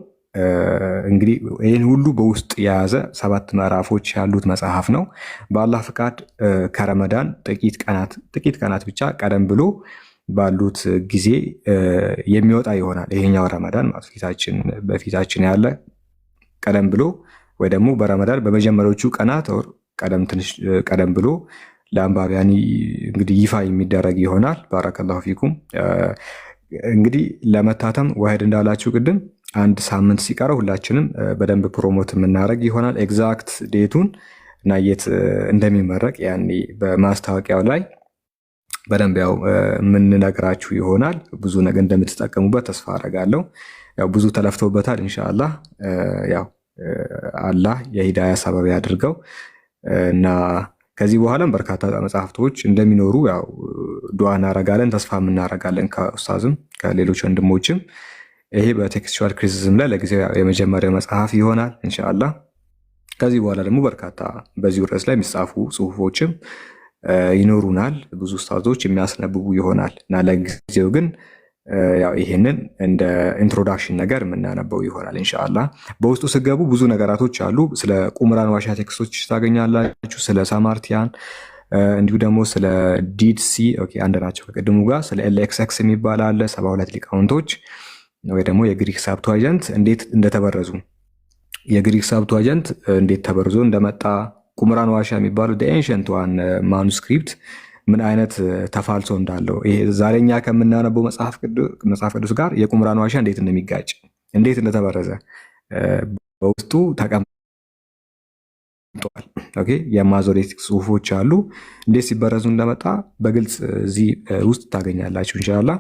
እንግዲህ ይህን ሁሉ በውስጥ የያዘ 7 ምዕራፎች ያሉት መጽሐፍ ነው። በአላህ ፍቃድ ከረመዳን ጥቂት ቀናት ብቻ ቀደም ብሎ ባሉት ጊዜ የሚወጣ ይሆናል። ይሄኛው ረመዳን በፊታችን ያለ ቀደም ብሎ ወይ ደግሞ በረመዳን በመጀመሪያዎቹ ቀናት ትንሽ ቀደም ብሎ ለአንባቢያን እንግዲህ ይፋ የሚደረግ ይሆናል። ባረከላሁ ፊኩም። እንግዲህ ለመታተም ዋሂድ እንዳላችሁ ቅድም 1 ሳምንት ሲቀረው ሁላችንም በደንብ ፕሮሞት የምናደርግ ይሆናል። ኤግዛክት ዴቱን እና የት እንደሚመረቅ ያኔ በማስታወቂያው ላይ በደንብ ያው የምንነግራችሁ ይሆናል። ብዙ ነገር እንደምትጠቀሙበት ተስፋ አደርጋለሁ። ያው ብዙ ተለፍቶበታል። ኢንሻአላህ ያው አላህ የሂዳያ ሰበብ ያድርገው እና ከዚህ በኋላም በርካታ መጽሐፍቶች እንደሚኖሩ ያው ዱዓ እናረጋለን፣ ተስፋ እናረጋለን ከኡስታዝም ከሌሎች ወንድሞችም። ይሄ በቴክስቹዋል ክሪቲሲዝም ላይ ለጊዜው የመጀመሪያው መጽሐፍ ይሆናል ኢንሻአላህ። ከዚህ በኋላ ደግሞ በርካታ በዚሁ ርዕስ ላይ የሚጻፉ ጽሁፎችም ይኖሩናል። ብዙ ኡስታዞች የሚያስነብቡ ይሆናል እና ለጊዜው ግን ያው ይሄንን እንደ ኢንትሮዳክሽን ነገር የምናነበው ይሆናል ኢንሻአላህ። በውስጡ ስገቡ ብዙ ነገራቶች አሉ። ስለ ቁምራን ዋሻ ቴክስቶች ታገኛላችሁ፣ ስለ ሳማርቲያን እንዲሁ ደግሞ ስለ ዲድሲ አንድ ናቸው ከቅድሙ ጋር። ስለ ኤልኤክስኤክስ የሚባል አለ 72 ሊቃውንቶች ወይ ደግሞ የግሪክ ሳብቷጀንት እንዴት እንደተበረዙ የግሪክ ሳብቷጀንት እንዴት ተበርዞ እንደመጣ ቁምራን ዋሻ የሚባለው ኤንሸንት ዋን ማኑስክሪፕት ምን አይነት ተፋልሶ እንዳለው ይሄ ዛሬኛ ከምናነበው መጽሐፍ ቅዱስ ጋር የቁምራን ዋሻ እንዴት እንደሚጋጭ እንዴት እንደተበረዘ በውስጡ ተቀምጧል። የማዞሬቲክ ጽሁፎች አሉ። እንዴት ሲበረዙ እንደመጣ በግልጽ እዚህ ውስጥ ታገኛላችሁ ኢንሻአላህ።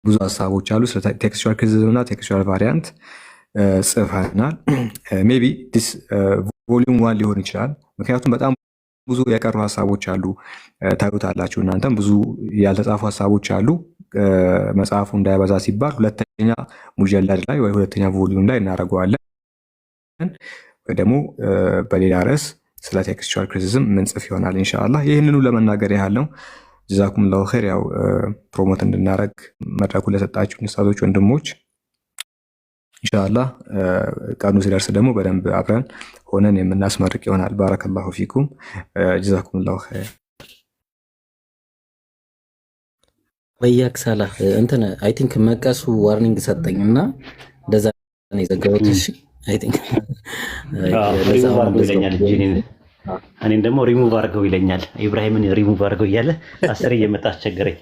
ብዙ ሀሳቦች አሉ። ስለ ቴክስቹዋል ክሪቲሲዝም እና ቴክስቹዋል ቫሪያንት ጽፈናል። ሜቢ ዲስ ቮሊዩም 1 ሊሆን ይችላል። ምክንያቱም በጣም ብዙ የቀሩ ሀሳቦች አሉ። ታዩታላችሁ እናንተም ብዙ ያልተጻፉ ሀሳቦች አሉ። መጽሐፉ እንዳይበዛ ሲባል ሁለተኛ ሙጀለድ ላይ ወይ ሁለተኛ ቮሊዩም ላይ እናደርገዋለን ወይ ደግሞ በሌላ ርዕስ ስለ ቴክስቹዋል ክሪቲሲዝም ምንጽፍ ይሆናል ኢንሻአላህ። ይህንኑ ለመናገር ያህል ነው። ጀዛኩም ላሁ ኸይር። ያው ፕሮሞት እንድናረግ መድረኩ ለሰጣችሁ ኡስታዞች ወንድሞች ኢንሻአላህ ቀኑ ሲደርስ ደግሞ በደንብ አብረን ሆነን የምናስመርቅ ይሆናል። ባረከላሁ ፊኩም ጀዛኩም ላሁ ኸይር። ወያክ ሳላህ እንትን አይ ቲንክ መቀሱ ዋርኒንግ ሰጠኝና እንደዛ ነው የዘገቡት። እሺ አይ ቲንክ እኔን ደግሞ ሪሙቭ አድርገው ይለኛል። ኢብራሂምን ሪሙቭ አድርገው እያለ አስሬ እየመጣ አስቸገረኝ።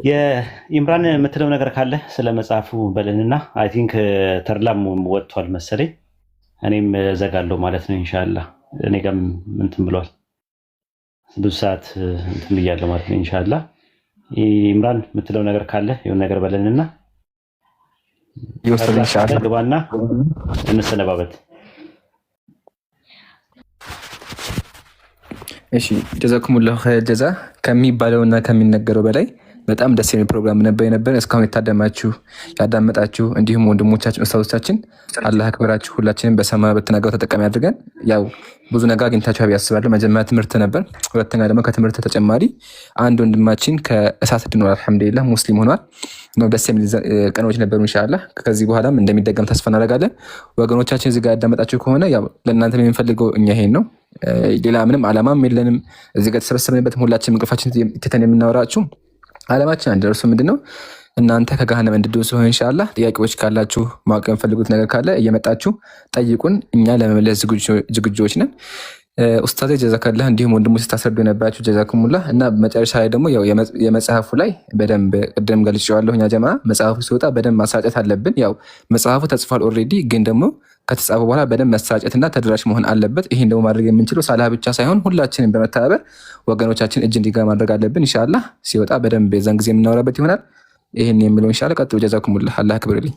የኢምራን የምትለው ነገር ካለ ስለ መጽሐፉ በልንና አይ ቲንክ ተርላም ወጥቷል መሰለኝ። እኔም ዘጋለሁ ማለት ነው ኢንሻአላህ። እኔ ጋርም እንትን ብሏል ብዙ ሰዓት እንትን ብያለሁ ማለት ነው ኢንሻአላህ። ኢምራን የምትለው ነገር ካለ የሆነ ነገር በልንና ይወስድ ኢንሻአላህ ግባና እንሰነባበት። እሺ ጀዛኩሙላሁ ኸይር ጀዛ። ከሚባለውና ከሚነገረው በላይ በጣም ደስ የሚል ፕሮግራም ነበር። እስካሁን የታደማችሁ ያዳመጣችሁ፣ እንዲሁም ወንድሞቻችን ኡስታዞቻችን አላህ አክብራችሁ ሁላችንም በሰማ በተናገረው ተጠቃሚ አድርገን። ያው ብዙ ነገር አግኝታችሁ ያስባለሁ። መጀመሪያ ትምህርት ነበር። ሁለተኛ ደግሞ ከትምህርት ተጨማሪ አንድ ወንድማችን ከእሳት ድኗል፣ አልሐምዱሊላህ ሙስሊም ሆኗል። ደስ የሚል ቀኖች ነበሩ። ኢንሻአላህ ከዚህ በኋላም እንደሚደገም ተስፋ እናደርጋለን። ወገኖቻችን እዚህ ጋር ያዳመጣችሁ ከሆነ ያው ለእናንተ የምንፈልገው እኛ ይሄን ነው። ሌላ ምንም አላማም የለንም። እዚህ ጋር ተሰበሰብንበትም ሁላችንም እንቅልፋችን ትተን የምናወራችሁ አለማችን አንድ እርሱ ምንድነው እናንተ ከገሃነም እንድትድኑ ስለሆነ ኢንሻአላህ ጥያቄዎች ካላችሁ ማወቅ የምፈልጉት ነገር ካለ እየመጣችሁ ጠይቁን። እኛ ለመመለስ ዝግጆች ነን። ኡስታዝ ጀዛከላህ እንዲሁም ወንድሞች ስታስረዱ የነበራችሁ ጀዛኩሙላህ። እና መጨረሻ ላይ ደግሞ ያው የመጽሐፉ ላይ በደንብ ቅድም ገልጬዋለሁ። እኛ ጀማ መጽሐፉ ሲወጣ በደንብ ማሰራጨት አለብን። ያው መጽሐፉ ተጽፏል ኦልሬዲ፣ ግን ደግሞ ከተጻፈ በኋላ በደንብ መሰራጨትና ተደራሽ መሆን አለበት። ይሄን ደግሞ ማድረግ የምንችለው ሳላህ ብቻ ሳይሆን ሁላችንም በመተባበር ወገኖቻችን እጅ እንዲገባ ማድረግ አለብን። ኢንሻአላህ ሲወጣ በደንብ የዛን ጊዜ የምናወራበት ይሆናል። ይሄን የሚለው ኢንሻአላህ ቀጥሎ ጀዛኩሙላህ። አላህ ያክብርልኝ።